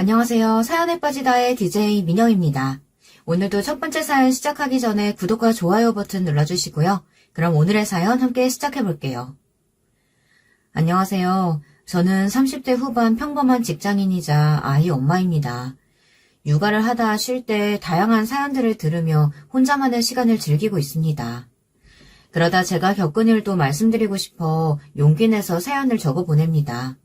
안녕하세요. 사연에 빠지다의 DJ 민영입니다. 오늘도 첫 번째 사연 시작하기 전에 구독과 좋아요 버튼 눌러주시고요. 그럼 오늘의 사연 함께 시작해볼게요. 안녕하세요. 저는 30대 후반 평범한 직장인이자 아이 엄마입니다. 육아를 하다 쉴 때 다양한 사연들을 들으며 혼자만의 시간을 즐기고 있습니다. 그러다 제가 겪은 일도 말씀드리고 싶어 용기 내서 사연을 적어 보냅니다.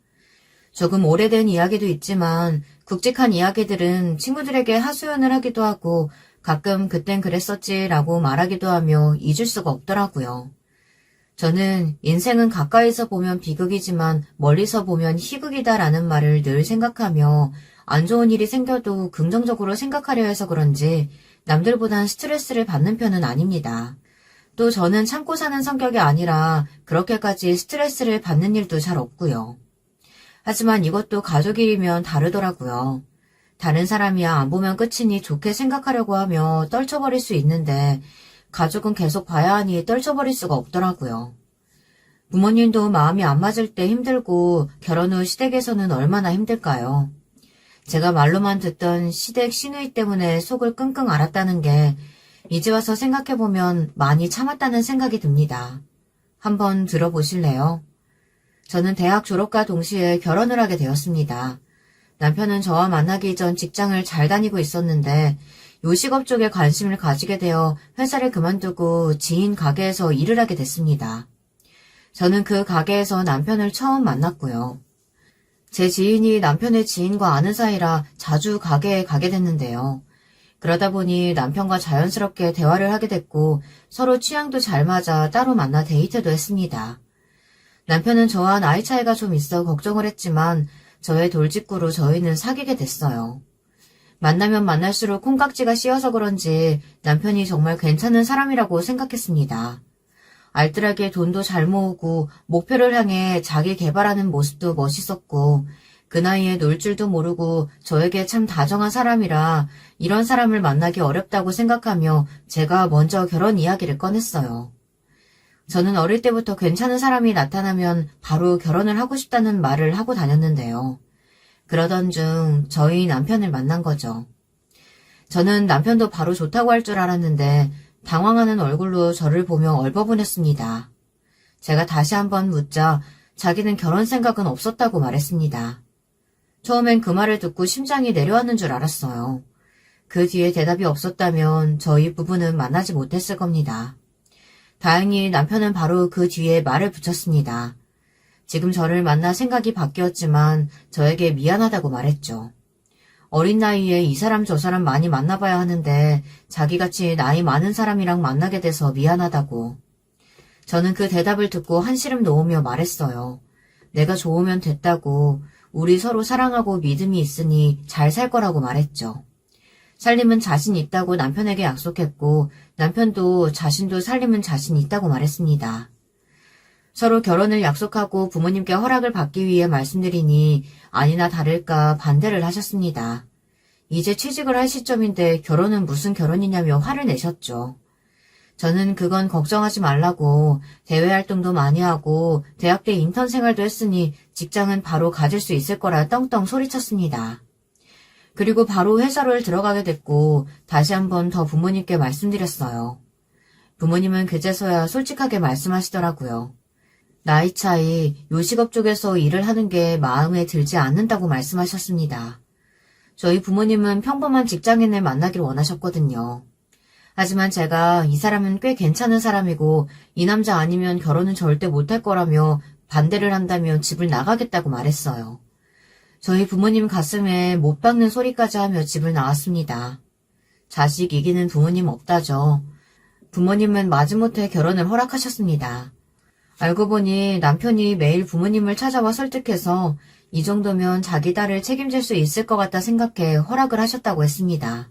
조금 오래된 이야기도 있지만 굵직한 이야기들은 친구들에게 하소연을 하기도 하고 가끔 그땐 그랬었지라고 말하기도 하며 잊을 수가 없더라고요. 저는 인생은 가까이서 보면 비극이지만 멀리서 보면 희극이다라는 말을 늘 생각하며 안 좋은 일이 생겨도 긍정적으로 생각하려 해서 그런지 남들보단 스트레스를 받는 편은 아닙니다. 또 저는 참고 사는 성격이 아니라 그렇게까지 스트레스를 받는 일도 잘 없고요. 하지만 이것도 가족이면 다르더라고요. 다른 사람이야 안 보면 끝이니 좋게 생각하려고 하며 떨쳐버릴 수 있는데 가족은 계속 봐야 하니 떨쳐버릴 수가 없더라고요. 부모님도 마음이 안 맞을 때 힘들고 결혼 후 시댁에서는 얼마나 힘들까요? 제가 말로만 듣던 시댁 시누이 때문에 속을 끙끙 앓았다는 게 이제 와서 생각해보면 많이 참았다는 생각이 듭니다. 한번 들어보실래요? 저는 대학 졸업과 동시에 결혼을 하게 되었습니다. 남편은 저와 만나기 전 직장을 잘 다니고 있었는데 요식업 쪽에 관심을 가지게 되어 회사를 그만두고 지인 가게에서 일을 하게 됐습니다. 저는 그 가게에서 남편을 처음 만났고요. 제 지인이 남편의 지인과 아는 사이라 자주 가게에 가게 됐는데요. 그러다 보니 남편과 자연스럽게 대화를 하게 됐고 서로 취향도 잘 맞아 따로 만나 데이트도 했습니다. 남편은 저와 나이 차이가 좀 있어 걱정을 했지만 저의 돌직구로 저희는 사귀게 됐어요. 만나면 만날수록 콩깍지가 씌어서 그런지 남편이 정말 괜찮은 사람이라고 생각했습니다. 알뜰하게 돈도 잘 모으고 목표를 향해 자기 개발하는 모습도 멋있었고 그 나이에 놀 줄도 모르고 저에게 참 다정한 사람이라 이런 사람을 만나기 어렵다고 생각하며 제가 먼저 결혼 이야기를 꺼냈어요. 저는 어릴 때부터 괜찮은 사람이 나타나면 바로 결혼을 하고 싶다는 말을 하고 다녔는데요. 그러던 중 저희 남편을 만난 거죠. 저는 남편도 바로 좋다고 할 줄 알았는데 당황하는 얼굴로 저를 보며 얼버무렸습니다. 제가 다시 한번 묻자 자기는 결혼 생각은 없었다고 말했습니다. 처음엔 그 말을 듣고 심장이 내려앉는 줄 알았어요. 그 뒤에 대답이 없었다면 저희 부부는 만나지 못했을 겁니다. 다행히 남편은 바로 그 뒤에 말을 붙였습니다. 지금 저를 만나 생각이 바뀌었지만 저에게 미안하다고 말했죠. 어린 나이에 이 사람 저 사람 많이 만나봐야 하는데 자기같이 나이 많은 사람이랑 만나게 돼서 미안하다고. 저는 그 대답을 듣고 한시름 놓으며 말했어요. 내가 좋으면 됐다고, 우리 서로 사랑하고 믿음이 있으니 잘 살 거라고 말했죠. 살림은 자신 있다고 남편에게 약속했고 남편도 자신도 살림은 자신 있다고 말했습니다. 서로 결혼을 약속하고 부모님께 허락을 받기 위해 말씀드리니 아니나 다를까 반대를 하셨습니다. 이제 취직을 할 시점인데 결혼은 무슨 결혼이냐며 화를 내셨죠. 저는 그건 걱정하지 말라고 대외 활동도 많이 하고 대학 때 인턴 생활도 했으니 직장은 바로 가질 수 있을 거라 떵떵 소리쳤습니다. 그리고 바로 회사를 들어가게 됐고 다시 한번 더 부모님께 말씀드렸어요. 부모님은 그제서야 솔직하게 말씀하시더라고요. 나이 차이, 요식업 쪽에서 일을 하는 게 마음에 들지 않는다고 말씀하셨습니다. 저희 부모님은 평범한 직장인을 만나길 원하셨거든요. 하지만 제가 이 사람은 꽤 괜찮은 사람이고 이 남자 아니면 결혼은 절대 못할 거라며 반대를 한다며 집을 나가겠다고 말했어요. 저희 부모님 가슴에 못 박는 소리까지 하며 집을 나왔습니다. 자식 이기는 부모님 없다죠. 부모님은 마지못해 결혼을 허락하셨습니다. 알고 보니 남편이 매일 부모님을 찾아와 설득해서 이 정도면 자기 딸을 책임질 수 있을 것 같다 생각해 허락을 하셨다고 했습니다.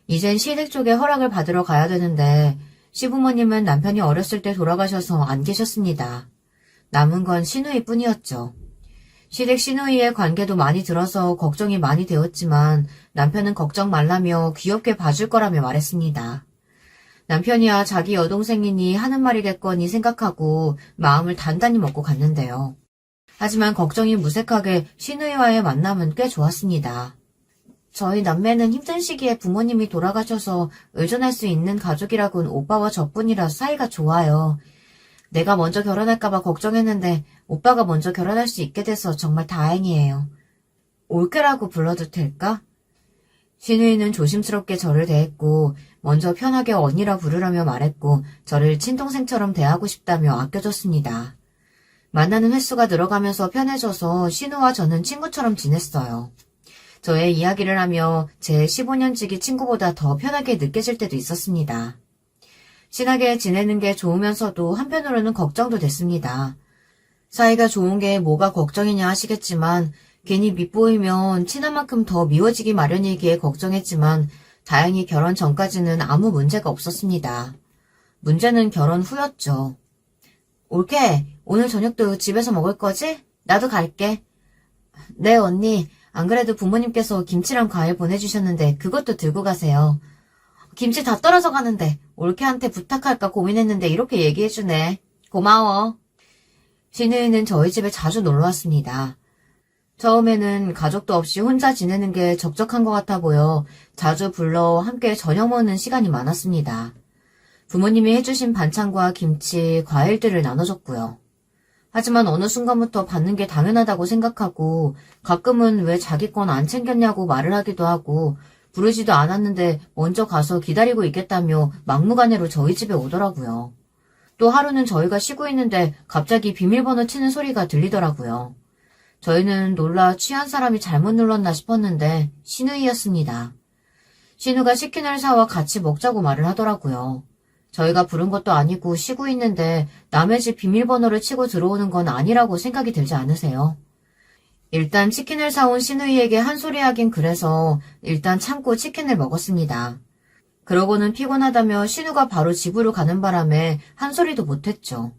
이젠 시댁 쪽에 허락을 받으러 가야 되는데 시부모님은 남편이 어렸을 때 돌아가셔서 안 계셨습니다. 남은 건 시누이뿐이었죠. 시댁 시누이의 관계도 많이 들어서 걱정이 많이 되었지만 남편은 걱정 말라며 귀엽게 봐줄 거라며 말했습니다. 남편이야 자기 여동생이니 하는 말이겠거니 생각하고 마음을 단단히 먹고 갔는데요. 하지만 걱정이 무색하게 신우이와의 만남은 꽤 좋았습니다. 저희 남매는 힘든 시기에 부모님이 돌아가셔서 의존할 수 있는 가족이라곤 오빠와 저뿐이라 사이가 좋아요. 내가 먼저 결혼할까봐 걱정했는데 오빠가 먼저 결혼할 수 있게 돼서 정말 다행이에요. 올케라고 불러도 될까? 신우이는 조심스럽게 저를 대했고 먼저 편하게 언니라 부르라며 말했고 저를 친동생처럼 대하고 싶다며 아껴줬습니다. 만나는 횟수가 늘어가면서 편해져서 신우와 저는 친구처럼 지냈어요. 저의 이야기를 하며 제 15년지기 친구보다 더 편하게 느껴질 때도 있었습니다. 친하게 지내는 게 좋으면서도 한편으로는 걱정도 됐습니다. 사이가 좋은 게 뭐가 걱정이냐 하시겠지만 괜히 밉보이면 친한 만큼 더 미워지기 마련이기에 걱정했지만 다행히 결혼 전까지는 아무 문제가 없었습니다. 문제는 결혼 후였죠. 올케, 오늘 저녁도 집에서 먹을 거지? 나도 갈게. 네, 언니. 안 그래도 부모님께서 김치랑 과일 보내주셨는데 그것도 들고 가세요. 김치 다 떨어져 가는데 올케한테 부탁할까 고민했는데 이렇게 얘기해주네. 고마워. 신우이는 저희 집에 자주 놀러왔습니다. 처음에는 가족도 없이 혼자 지내는 게 적적한 것 같아 보여 자주 불러 함께 저녁 먹는 시간이 많았습니다. 부모님이 해주신 반찬과 김치, 과일들을 나눠줬고요. 하지만 어느 순간부터 받는 게 당연하다고 생각하고 가끔은 왜 자기 건 안 챙겼냐고 말을 하기도 하고 부르지도 않았는데 먼저 가서 기다리고 있겠다며 막무가내로 저희 집에 오더라고요. 또 하루는 저희가 쉬고 있는데 갑자기 비밀번호 치는 소리가 들리더라고요. 저희는 놀라 취한 사람이 잘못 눌렀나 싶었는데 신우이였습니다. 신우가 치킨을 사와 같이 먹자고 말을 하더라고요. 저희가 부른 것도 아니고 쉬고 있는데 남의 집 비밀번호를 치고 들어오는 건 아니라고 생각이 들지 않으세요? 일단 치킨을 사온 신우이에게 한 소리 하긴 그래서 일단 참고 치킨을 먹었습니다. 그러고는 피곤하다며 신우가 바로 집으로 가는 바람에 한 소리도 못했죠.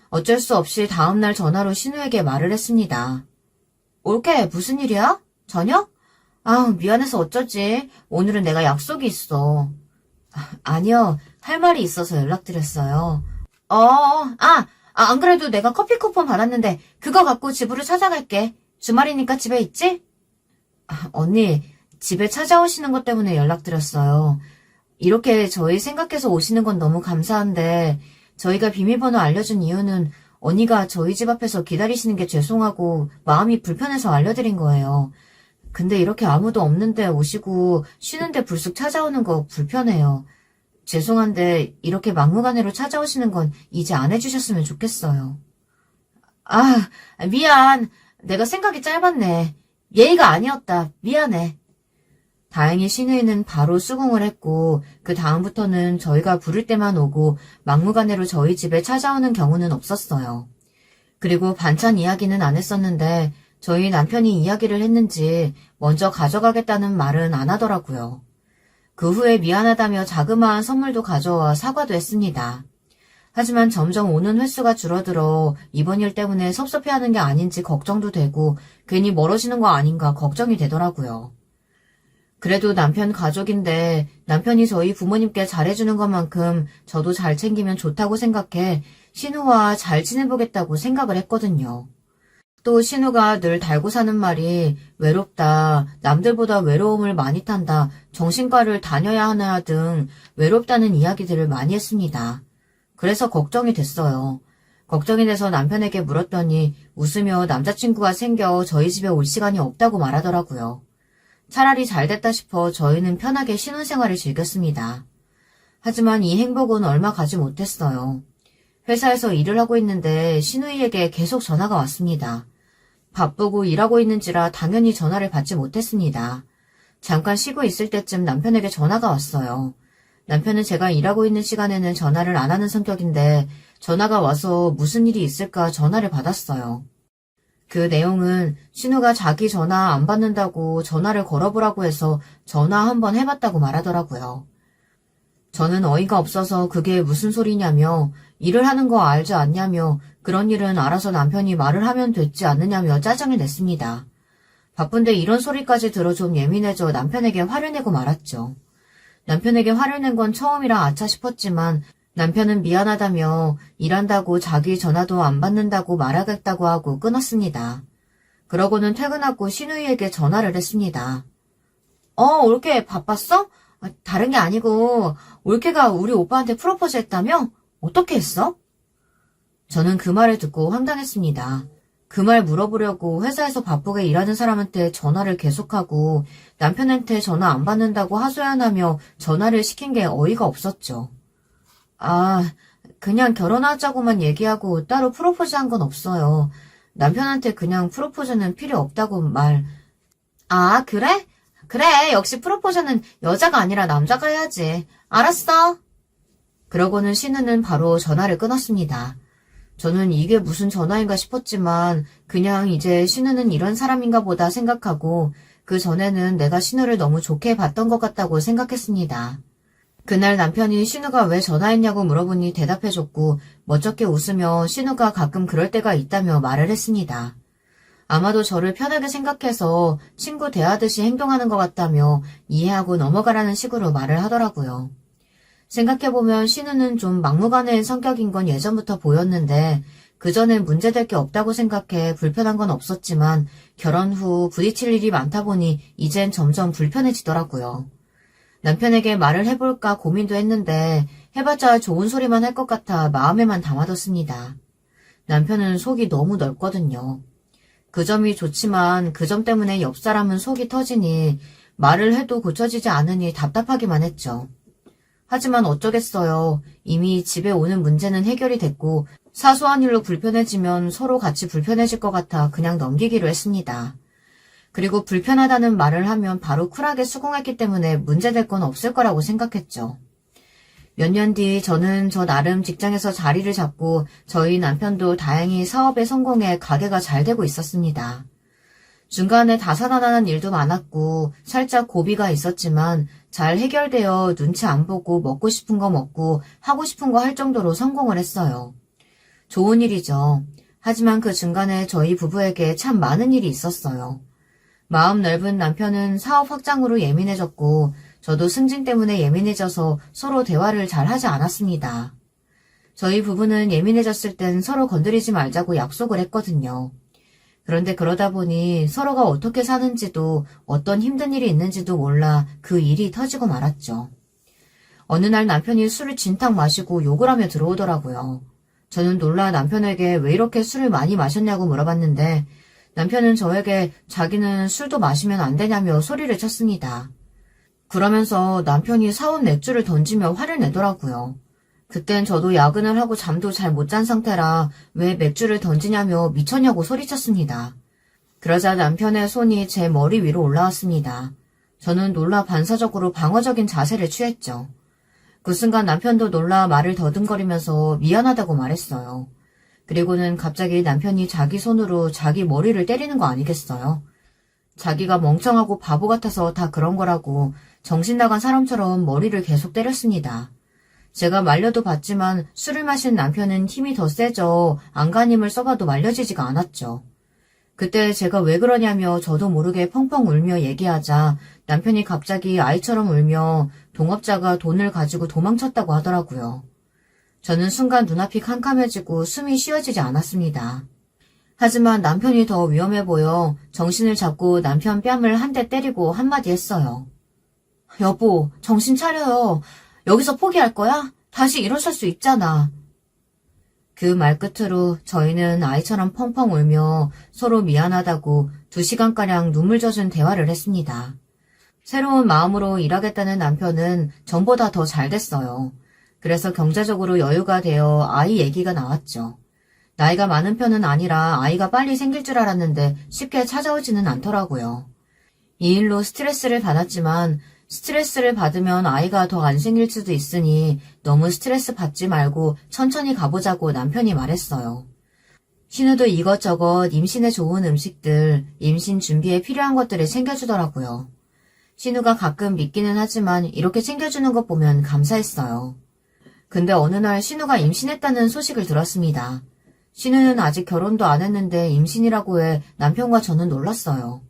어쩔 수 없이 다음날 전화로 신우에게 말을 했습니다. 올케, 무슨 일이야? 저녁? 미안해서 어쩌지. 오늘은 내가 약속이 있어. 아니요, 할 말이 있어서 연락드렸어요. 안 그래도 내가 커피 쿠폰 받았는데 그거 갖고 집으로 찾아갈게. 주말이니까 집에 있지? 언니, 집에 찾아오시는 것 때문에 연락드렸어요. 이렇게 저희 생각해서 오시는 건 너무 감사한데 저희가 비밀번호 알려준 이유는 언니가 저희 집 앞에서 기다리시는 게 죄송하고 마음이 불편해서 알려드린 거예요. 근데 이렇게 아무도 없는데 오시고 쉬는데 불쑥 찾아오는 거 불편해요. 죄송한데 이렇게 막무가내로 찾아오시는 건 이제 안 해주셨으면 좋겠어요. 미안. 내가 생각이 짧았네. 예의가 아니었다. 미안해. 다행히 신우이는 바로 수긍을 했고 그 다음부터는 저희가 부를 때만 오고 막무가내로 저희 집에 찾아오는 경우는 없었어요. 그리고 반찬 이야기는 안 했었는데 저희 남편이 이야기를 했는지 먼저 가져가겠다는 말은 안 하더라고요. 그 후에 미안하다며 자그마한 선물도 가져와 사과도 했습니다. 하지만 점점 오는 횟수가 줄어들어 이번 일 때문에 섭섭해하는 게 아닌지 걱정도 되고 괜히 멀어지는 거 아닌가 걱정이 되더라고요. 그래도 남편 가족인데 남편이 저희 부모님께 잘해주는 것만큼 저도 잘 챙기면 좋다고 생각해 신우와 잘 지내보겠다고 생각을 했거든요. 또 신우가 늘 달고 사는 말이 외롭다, 남들보다 외로움을 많이 탄다, 정신과를 다녀야 하나 등 외롭다는 이야기들을 많이 했습니다. 그래서 걱정이 됐어요. 걱정이 돼서 남편에게 물었더니 웃으며 남자친구가 생겨 저희 집에 올 시간이 없다고 말하더라고요. 차라리 잘됐다 싶어 저희는 편하게 신혼생활을 즐겼습니다. 하지만 이 행복은 얼마 가지 못했어요. 회사에서 일을 하고 있는데 신우이에게 계속 전화가 왔습니다. 바쁘고 일하고 있는지라 당연히 전화를 받지 못했습니다. 잠깐 쉬고 있을 때쯤 남편에게 전화가 왔어요. 남편은 제가 일하고 있는 시간에는 전화를 안 하는 성격인데 전화가 와서 무슨 일이 있을까 전화를 받았어요. 그 내용은 신우가 자기 전화 안 받는다고 전화를 걸어보라고 해서 전화 한번 해봤다고 말하더라고요. 저는 어이가 없어서 그게 무슨 소리냐며 일을 하는 거 알지 않냐며 그런 일은 알아서 남편이 말을 하면 됐지 않느냐며 짜증을 냈습니다. 바쁜데 이런 소리까지 들어 좀 예민해져 남편에게 화를 내고 말았죠. 남편에게 화를 낸 건 처음이라 아차 싶었지만 남편은 미안하다며 일한다고 자기 전화도 안 받는다고 말하겠다고 하고 끊었습니다. 그러고는 퇴근하고 신우이에게 전화를 했습니다. 올케 바빴어? 다른 게 아니고 올케가 우리 오빠한테 프로포즈 했다며? 어떻게 했어? 저는 그 말을 듣고 황당했습니다. 그 말 물어보려고 회사에서 바쁘게 일하는 사람한테 전화를 계속하고 남편한테 전화 안 받는다고 하소연하며 전화를 시킨 게 어이가 없었죠. 그냥 결혼하자고만 얘기하고 따로 프로포즈한 건 없어요. 남편한테 그냥 프로포즈는 필요 없다고 말. 그래? 그래, 역시 프로포즈는 여자가 아니라 남자가 해야지. 알았어. 그러고는 신우는 바로 전화를 끊었습니다. 저는 이게 무슨 전화인가 싶었지만 그냥 이제 신우는 이런 사람인가 보다 생각하고 그 전에는 내가 신우를 너무 좋게 봤던 것 같다고 생각했습니다. 그날 남편이 신우가 왜 전화했냐고 물어보니 대답해줬고 멋쩍게 웃으며 신우가 가끔 그럴 때가 있다며 말을 했습니다. 아마도 저를 편하게 생각해서 친구 대하듯이 행동하는 것 같다며 이해하고 넘어가라는 식으로 말을 하더라고요. 생각해보면 신우는 좀 막무가내인 성격인 건 예전부터 보였는데 그전엔 문제될 게 없다고 생각해 불편한 건 없었지만 결혼 후 부딪힐 일이 많다 보니 이젠 점점 불편해지더라고요. 남편에게 말을 해볼까 고민도 했는데 해봤자 좋은 소리만 할 것 같아 마음에만 담아뒀습니다. 남편은 속이 너무 넓거든요. 그 점이 좋지만 그 점 때문에 옆 사람은 속이 터지니 말을 해도 고쳐지지 않으니 답답하기만 했죠. 하지만 어쩌겠어요. 이미 집에 오는 문제는 해결이 됐고 사소한 일로 불편해지면 서로 같이 불편해질 것 같아 그냥 넘기기로 했습니다. 그리고 불편하다는 말을 하면 바로 쿨하게 수긍했기 때문에 문제될 건 없을 거라고 생각했죠. 몇 년 뒤 저는 저 나름 직장에서 자리를 잡고 저희 남편도 다행히 사업에 성공해 가게가 잘 되고 있었습니다. 중간에 다사다난한 일도 많았고 살짝 고비가 있었지만 잘 해결되어 눈치 안 보고 먹고 싶은 거 먹고 하고 싶은 거 할 정도로 성공을 했어요. 좋은 일이죠. 하지만 그 중간에 저희 부부에게 참 많은 일이 있었어요. 마음 넓은 남편은 사업 확장으로 예민해졌고 저도 승진 때문에 예민해져서 서로 대화를 잘 하지 않았습니다. 저희 부부는 예민해졌을 땐 서로 건드리지 말자고 약속을 했거든요. 그런데 그러다 보니 서로가 어떻게 사는지도 어떤 힘든 일이 있는지도 몰라 그 일이 터지고 말았죠. 어느 날 남편이 술을 진탕 마시고 욕을 하며 들어오더라고요. 저는 놀라 남편에게 왜 이렇게 술을 많이 마셨냐고 물어봤는데 남편은 저에게 자기는 술도 마시면 안 되냐며 소리를 쳤습니다. 그러면서 남편이 사온 맥주를 던지며 화를 내더라고요. 그땐 저도 야근을 하고 잠도 잘 못 잔 상태라 왜 맥주를 던지냐며 미쳤냐고 소리쳤습니다. 그러자 남편의 손이 제 머리 위로 올라왔습니다. 저는 놀라 반사적으로 방어적인 자세를 취했죠. 그 순간 남편도 놀라 말을 더듬거리면서 미안하다고 말했어요. 그리고는 갑자기 남편이 자기 손으로 자기 머리를 때리는 거 아니겠어요? 자기가 멍청하고 바보 같아서 다 그런 거라고 정신 나간 사람처럼 머리를 계속 때렸습니다. 제가 말려도 봤지만 술을 마신 남편은 힘이 더 세져 안간힘을 써봐도 말려지지가 않았죠. 그때 제가 왜 그러냐며 저도 모르게 펑펑 울며 얘기하자 남편이 갑자기 아이처럼 울며 동업자가 돈을 가지고 도망쳤다고 하더라고요. 저는 순간 눈앞이 캄캄해지고 숨이 쉬어지지 않았습니다. 하지만 남편이 더 위험해 보여 정신을 잡고 남편 뺨을 한 대 때리고 한마디 했어요. 여보, 정신 차려요. 여기서 포기할 거야? 다시 일어설 수 있잖아. 그 말 끝으로 저희는 아이처럼 펑펑 울며 서로 미안하다고 2시간가량 눈물 젖은 대화를 했습니다. 새로운 마음으로 일하겠다는 남편은 전보다 더 잘 됐어요. 그래서 경제적으로 여유가 되어 아이 얘기가 나왔죠. 나이가 많은 편은 아니라 아이가 빨리 생길 줄 알았는데 쉽게 찾아오지는 않더라고요. 이 일로 스트레스를 받았지만 스트레스를 받으면 아이가 더 안 생길 수도 있으니 너무 스트레스 받지 말고 천천히 가보자고 남편이 말했어요. 신우도 이것저것 임신에 좋은 음식들, 임신 준비에 필요한 것들을 챙겨주더라고요. 신우가 가끔 믿기는 하지만 이렇게 챙겨주는 것 보면 감사했어요. 근데 어느 날 신우가 임신했다는 소식을 들었습니다. 신우는 아직 결혼도 안 했는데 임신이라고 해 남편과 저는 놀랐어요.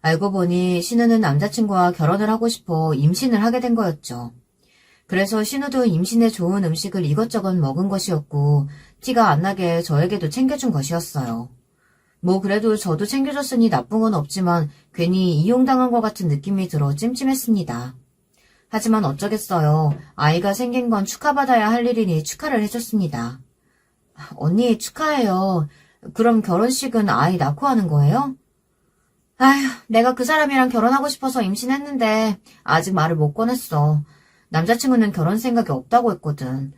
알고 보니 신우는 남자친구와 결혼을 하고 싶어 임신을 하게 된 거였죠. 그래서 신우도 임신에 좋은 음식을 이것저것 먹은 것이었고 티가 안 나게 저에게도 챙겨준 것이었어요. 뭐 그래도 저도 챙겨줬으니 나쁜 건 없지만 괜히 이용당한 것 같은 느낌이 들어 찜찜했습니다. 하지만 어쩌겠어요. 아이가 생긴 건 축하받아야 할 일이니 축하를 해줬습니다. 언니 축하해요. 그럼 결혼식은 아이 낳고 하는 거예요? 아휴, 내가 그 사람이랑 결혼하고 싶어서 임신했는데 아직 말을 못 꺼냈어. 남자친구는 결혼 생각이 없다고 했거든.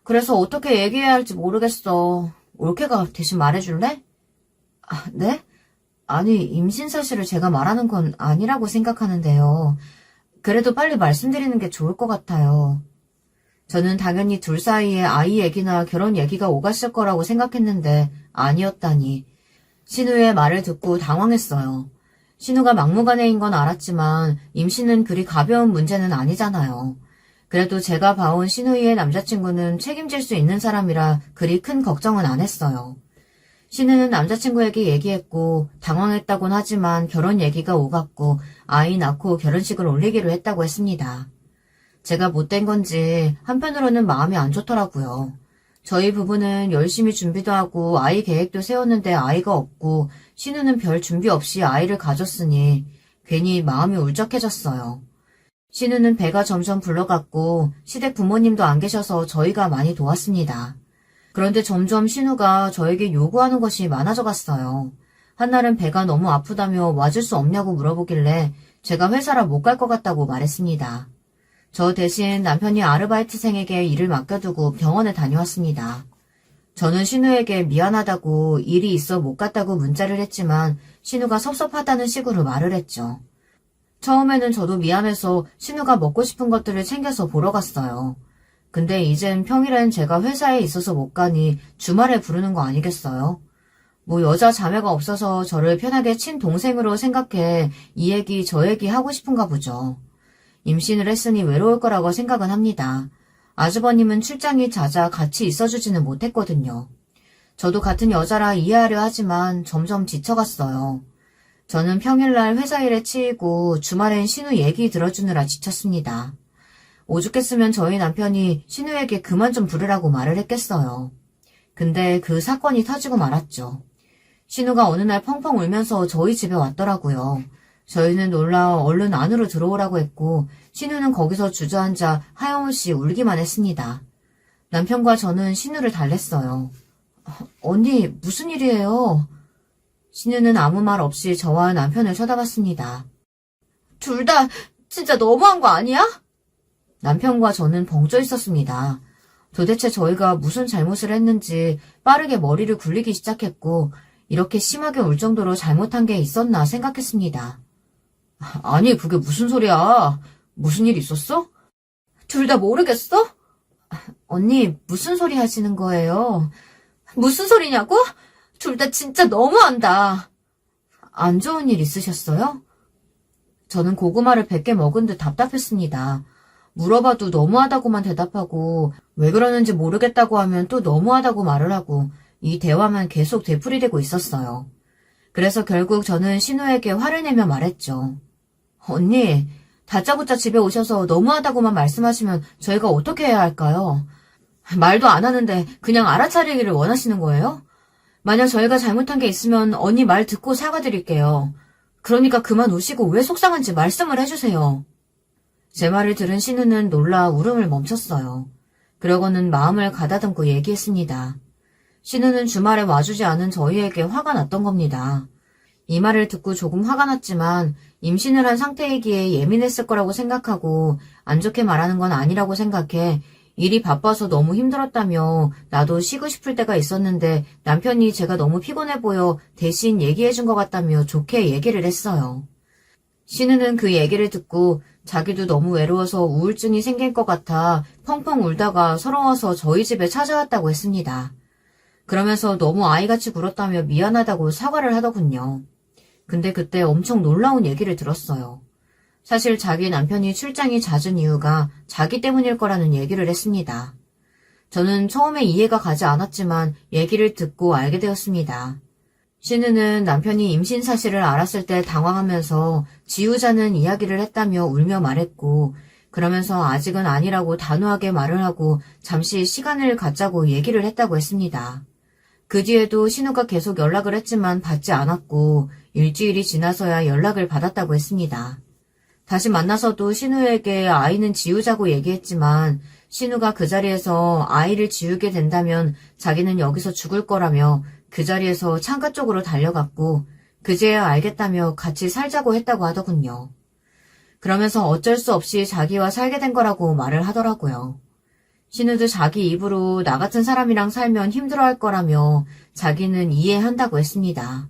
그래서 어떻게 얘기해야 할지 모르겠어. 올케가 대신 말해줄래? 아, 네? 아니, 임신 사실을 제가 말하는 건 아니라고 생각하는데요. 그래도 빨리 말씀드리는 게 좋을 것 같아요. 저는 당연히 둘 사이에 아이 얘기나 결혼 얘기가 오갔을 거라고 생각했는데 아니었다니. 신우의 말을 듣고 당황했어요. 신우가 막무가내인 건 알았지만 임신은 그리 가벼운 문제는 아니잖아요. 그래도 제가 봐온 신우이의 남자친구는 책임질 수 있는 사람이라 그리 큰 걱정은 안 했어요. 신우는 남자친구에게 얘기했고 당황했다곤 하지만 결혼 얘기가 오갔고 아이 낳고 결혼식을 올리기로 했다고 했습니다. 제가 못된 건지 한편으로는 마음이 안 좋더라고요. 저희 부부는 열심히 준비도 하고 아이 계획도 세웠는데 아이가 없고 신우는 별 준비 없이 아이를 가졌으니 괜히 마음이 울적해졌어요. 신우는 배가 점점 불러갔고 시댁 부모님도 안 계셔서 저희가 많이 도왔습니다. 그런데 점점 신우가 저에게 요구하는 것이 많아져 갔어요. 한날은 배가 너무 아프다며 와줄 수 없냐고 물어보길래 제가 회사라 못 갈 것 같다고 말했습니다. 저 대신 남편이 아르바이트생에게 일을 맡겨두고 병원에 다녀왔습니다. 저는 신우에게 미안하다고 일이 있어 못 갔다고 문자를 했지만 신우가 섭섭하다는 식으로 말을 했죠. 처음에는 저도 미안해서 신우가 먹고 싶은 것들을 챙겨서 보러 갔어요. 근데 이젠 평일엔 제가 회사에 있어서 못 가니 주말에 부르는 거 아니겠어요? 뭐 여자 자매가 없어서 저를 편하게 친동생으로 생각해 이 얘기 저 얘기 하고 싶은가 보죠. 임신을 했으니 외로울 거라고 생각은 합니다. 아주버님은 출장이 잦아 같이 있어주지는 못했거든요. 저도 같은 여자라 이해하려 하지만 점점 지쳐갔어요. 저는 평일날 회사 일에 치이고 주말엔 신우 얘기 들어주느라 지쳤습니다. 오죽했으면 저희 남편이 신우에게 그만 좀 부르라고 말을 했겠어요. 근데 그 사건이 터지고 말았죠. 신우가 어느 날 펑펑 울면서 저희 집에 왔더라고요. 저희는 놀라 얼른 안으로 들어오라고 했고 신우는 거기서 주저앉아 하염없이 울기만 했습니다. 남편과 저는 신우를 달랬어요. 언니, 무슨 일이에요? 신우는 아무 말 없이 저와 남편을 쳐다봤습니다. 둘 다 진짜 너무한 거 아니야? 남편과 저는 벙쪄 있었습니다. 도대체 저희가 무슨 잘못을 했는지 빠르게 머리를 굴리기 시작했고 이렇게 심하게 울 정도로 잘못한 게 있었나 생각했습니다. 아니, 그게 무슨 소리야? 무슨 일 있었어? 둘 다 모르겠어? 언니, 무슨 소리 하시는 거예요? 무슨 소리냐고? 둘 다 진짜 너무한다. 안 좋은 일 있으셨어요? 저는 고구마를 100개 먹은 듯 답답했습니다. 물어봐도 너무하다고만 대답하고 왜 그러는지 모르겠다고 하면 또 너무하다고 말을 하고 이 대화만 계속 되풀이되고 있었어요. 그래서 결국 저는 신우에게 화를 내며 말했죠. 언니, 다짜고짜 집에 오셔서 너무하다고만 말씀하시면 저희가 어떻게 해야 할까요? 말도 안 하는데 그냥 알아차리기를 원하시는 거예요? 만약 저희가 잘못한 게 있으면 언니 말 듣고 사과드릴게요. 그러니까 그만 우시고 왜 속상한지 말씀을 해주세요. 제 말을 들은 신우는 놀라 울음을 멈췄어요. 그러고는 마음을 가다듬고 얘기했습니다. 신우는 주말에 와주지 않은 저희에게 화가 났던 겁니다. 이 말을 듣고 조금 화가 났지만 임신을 한 상태이기에 예민했을 거라고 생각하고 안 좋게 말하는 건 아니라고 생각해 일이 바빠서 너무 힘들었다며 나도 쉬고 싶을 때가 있었는데 남편이 제가 너무 피곤해 보여 대신 얘기해준 것 같다며 좋게 얘기를 했어요. 신우는 그 얘기를 듣고 자기도 너무 외로워서 우울증이 생길 것 같아 펑펑 울다가 서러워서 저희 집에 찾아왔다고 했습니다. 그러면서 너무 아이같이 굴었다며 미안하다고 사과를 하더군요. 근데 그때 엄청 놀라운 얘기를 들었어요. 사실 자기 남편이 출장이 잦은 이유가 자기 때문일 거라는 얘기를 했습니다. 저는 처음에 이해가 가지 않았지만 얘기를 듣고 알게 되었습니다. 신우는 남편이 임신 사실을 알았을 때 당황하면서 지우자는 이야기를 했다며 울며 말했고 그러면서 아직은 아니라고 단호하게 말을 하고 잠시 시간을 갖자고 얘기를 했다고 했습니다. 그 뒤에도 신우가 계속 연락을 했지만 받지 않았고 일주일이 지나서야 연락을 받았다고 했습니다. 다시 만나서도 신우에게 아이는 지우자고 얘기했지만 신우가 그 자리에서 아이를 지우게 된다면 자기는 여기서 죽을 거라며 그 자리에서 창가 쪽으로 달려갔고 그제야 알겠다며 같이 살자고 했다고 하더군요. 그러면서 어쩔 수 없이 자기와 살게 된 거라고 말을 하더라고요. 신우도 자기 입으로 나 같은 사람이랑 살면 힘들어할 거라며 자기는 이해한다고 했습니다.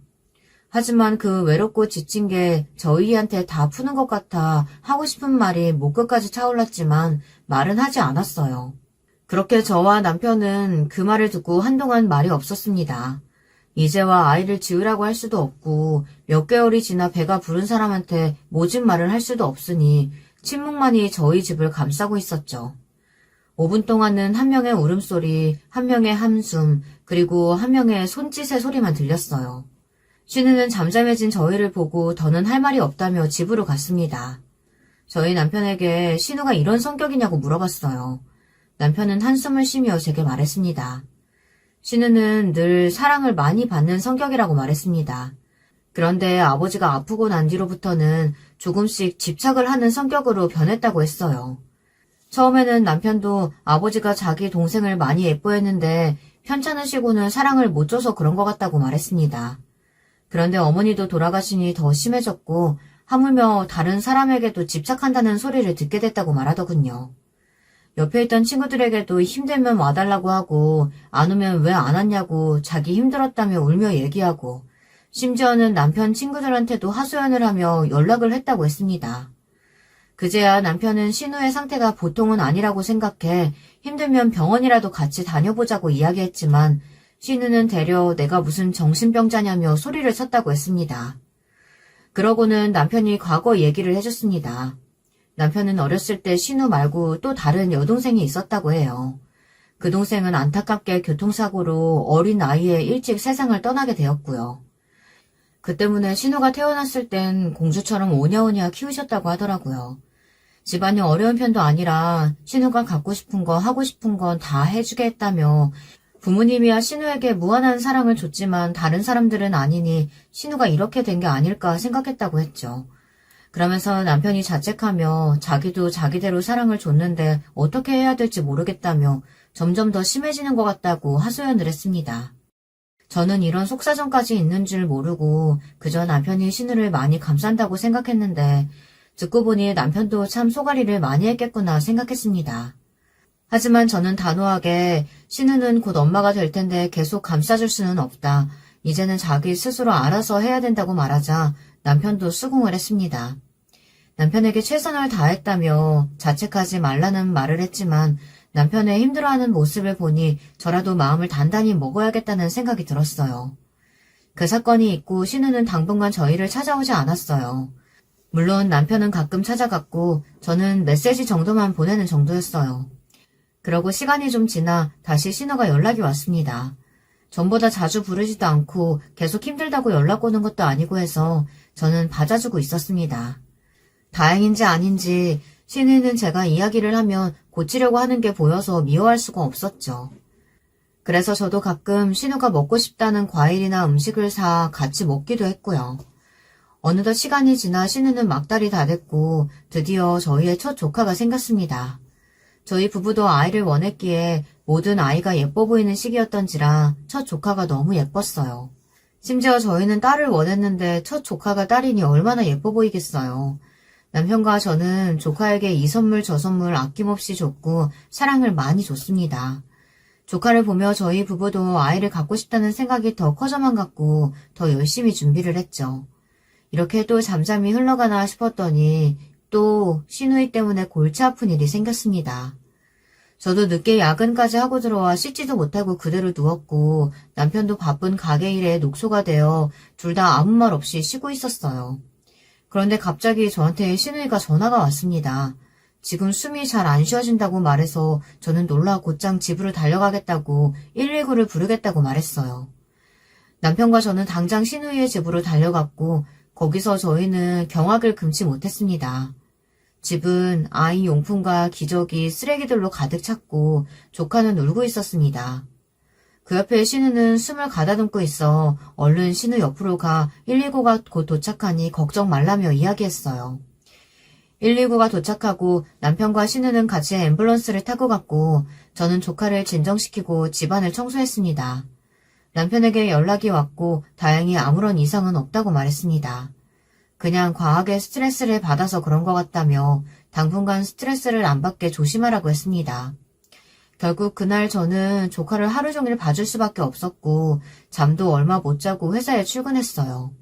하지만 그 외롭고 지친 게 저희한테 다 푸는 것 같아 하고 싶은 말이 목 끝까지 차올랐지만 말은 하지 않았어요. 그렇게 저와 남편은 그 말을 듣고 한동안 말이 없었습니다. 이제와 아이를 지으라고 할 수도 없고 몇 개월이 지나 배가 부른 사람한테 모진 말을 할 수도 없으니 침묵만이 저희 집을 감싸고 있었죠. 5분 동안은 한 명의 울음소리, 한 명의 한숨, 그리고 한 명의 손짓의 소리만 들렸어요. 신우는 잠잠해진 저희를 보고 더는 할 말이 없다며 집으로 갔습니다. 저희 남편에게 신우가 이런 성격이냐고 물어봤어요. 남편은 한숨을 쉬며 제게 말했습니다. 신우는 늘 사랑을 많이 받는 성격이라고 말했습니다. 그런데 아버지가 아프고 난 뒤로부터는 조금씩 집착을 하는 성격으로 변했다고 했어요. 처음에는 남편도 아버지가 자기 동생을 많이 예뻐했는데 편찮으시고는 사랑을 못 줘서 그런 것 같다고 말했습니다. 그런데 어머니도 돌아가시니 더 심해졌고 하물며 다른 사람에게도 집착한다는 소리를 듣게 됐다고 말하더군요. 옆에 있던 친구들에게도 힘들면 와달라고 하고 안 오면 왜 안 왔냐고 자기 힘들었다며 울며 얘기하고 심지어는 남편 친구들한테도 하소연을 하며 연락을 했다고 했습니다. 그제야 남편은 신우의 상태가 보통은 아니라고 생각해 힘들면 병원이라도 같이 다녀보자고 이야기했지만 신우는 되려 내가 무슨 정신병자냐며 소리를 쳤다고 했습니다. 그러고는 남편이 과거 얘기를 해줬습니다. 남편은 어렸을 때 신우 말고 또 다른 여동생이 있었다고 해요. 그 동생은 안타깝게 교통사고로 어린 나이에 일찍 세상을 떠나게 되었고요. 그 때문에 신우가 태어났을 땐 공주처럼 오냐오냐 키우셨다고 하더라고요. 집안이 어려운 편도 아니라 신우가 갖고 싶은 거 하고 싶은 건 다 해주게 했다며 부모님이야 신우에게 무한한 사랑을 줬지만 다른 사람들은 아니니 신우가 이렇게 된 게 아닐까 생각했다고 했죠. 그러면서 남편이 자책하며 자기도 자기대로 사랑을 줬는데 어떻게 해야 될지 모르겠다며 점점 더 심해지는 것 같다고 하소연을 했습니다. 저는 이런 속사정까지 있는 줄 모르고 그저 남편이 신우를 많이 감싼다고 생각했는데 듣고 보니 남편도 참 속앓이를 많이 했겠구나 생각했습니다. 하지만 저는 단호하게 신우는 곧 엄마가 될 텐데 계속 감싸줄 수는 없다. 이제는 자기 스스로 알아서 해야 된다고 말하자 남편도 수긍을 했습니다. 남편에게 최선을 다했다며 자책하지 말라는 말을 했지만 남편의 힘들어하는 모습을 보니 저라도 마음을 단단히 먹어야겠다는 생각이 들었어요. 그 사건이 있고 신우는 당분간 저희를 찾아오지 않았어요. 물론 남편은 가끔 찾아갔고 저는 메시지 정도만 보내는 정도였어요. 그러고 시간이 좀 지나 다시 신우가 연락이 왔습니다. 전보다 자주 부르지도 않고 계속 힘들다고 연락 오는 것도 아니고 해서 저는 받아주고 있었습니다. 다행인지 아닌지 신우는 제가 이야기를 하면 고치려고 하는 게 보여서 미워할 수가 없었죠. 그래서 저도 가끔 신우가 먹고 싶다는 과일이나 음식을 사 같이 먹기도 했고요. 어느덧 시간이 지나 신우는 막달이 다 됐고 드디어 저희의 첫 조카가 생겼습니다. 저희 부부도 아이를 원했기에 모든 아이가 예뻐 보이는 시기였던지라 첫 조카가 너무 예뻤어요. 심지어 저희는 딸을 원했는데 첫 조카가 딸이니 얼마나 예뻐 보이겠어요. 남편과 저는 조카에게 이 선물 저 선물 아낌없이 줬고 사랑을 많이 줬습니다. 조카를 보며 저희 부부도 아이를 갖고 싶다는 생각이 더 커져만 갔고 더 열심히 준비를 했죠. 이렇게 또 잠잠히 흘러가나 싶었더니 또 신우이 때문에 골치 아픈 일이 생겼습니다. 저도 늦게 야근까지 하고 들어와 씻지도 못하고 그대로 누웠고 남편도 바쁜 가게 일에 녹초가 되어 둘 다 아무 말 없이 쉬고 있었어요. 그런데 갑자기 저한테 신우이가 전화가 왔습니다. 지금 숨이 잘 안 쉬어진다고 말해서 저는 놀라 곧장 집으로 달려가겠다고 119를 부르겠다고 말했어요. 남편과 저는 당장 신우이의 집으로 달려갔고 거기서 저희는 경악을 금치 못했습니다. 집은 아이 용품과 기저귀, 쓰레기들로 가득 찼고 조카는 울고 있었습니다. 그 옆에 신우는 숨을 가다듬고 있어 얼른 신우 옆으로 가 119가 곧 도착하니 걱정 말라며 이야기했어요. 119가 도착하고 남편과 신우는 같이 앰뷸런스를 타고 갔고 저는 조카를 진정시키고 집안을 청소했습니다. 남편에게 연락이 왔고 다행히 아무런 이상은 없다고 말했습니다. 그냥 과하게 스트레스를 받아서 그런 것 같다며 당분간 스트레스를 안 받게 조심하라고 했습니다. 결국 그날 저는 조카를 하루 종일 봐줄 수밖에 없었고 잠도 얼마 못 자고 회사에 출근했어요.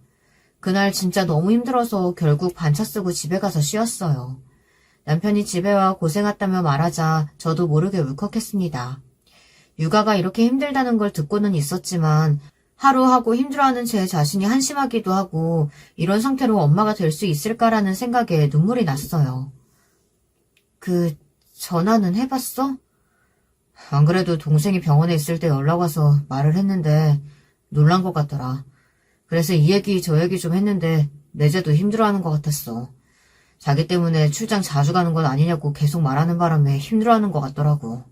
그날 진짜 너무 힘들어서 결국 반차 쓰고 집에 가서 쉬었어요. 남편이 집에 와 고생했다며 말하자 저도 모르게 울컥했습니다. 육아가 이렇게 힘들다는 걸 듣고는 있었지만 하루하고 힘들어하는 제 자신이 한심하기도 하고 이런 상태로 엄마가 될 수 있을까라는 생각에 눈물이 났어요. 전화는 해봤어? 안 그래도 동생이 병원에 있을 때 연락 와서 말을 했는데 놀란 것 같더라. 그래서 이 얘기 저 얘기 좀 했는데 내재도 힘들어하는 것 같았어. 자기 때문에 출장 자주 가는 건 아니냐고 계속 말하는 바람에 힘들어하는 것 같더라고.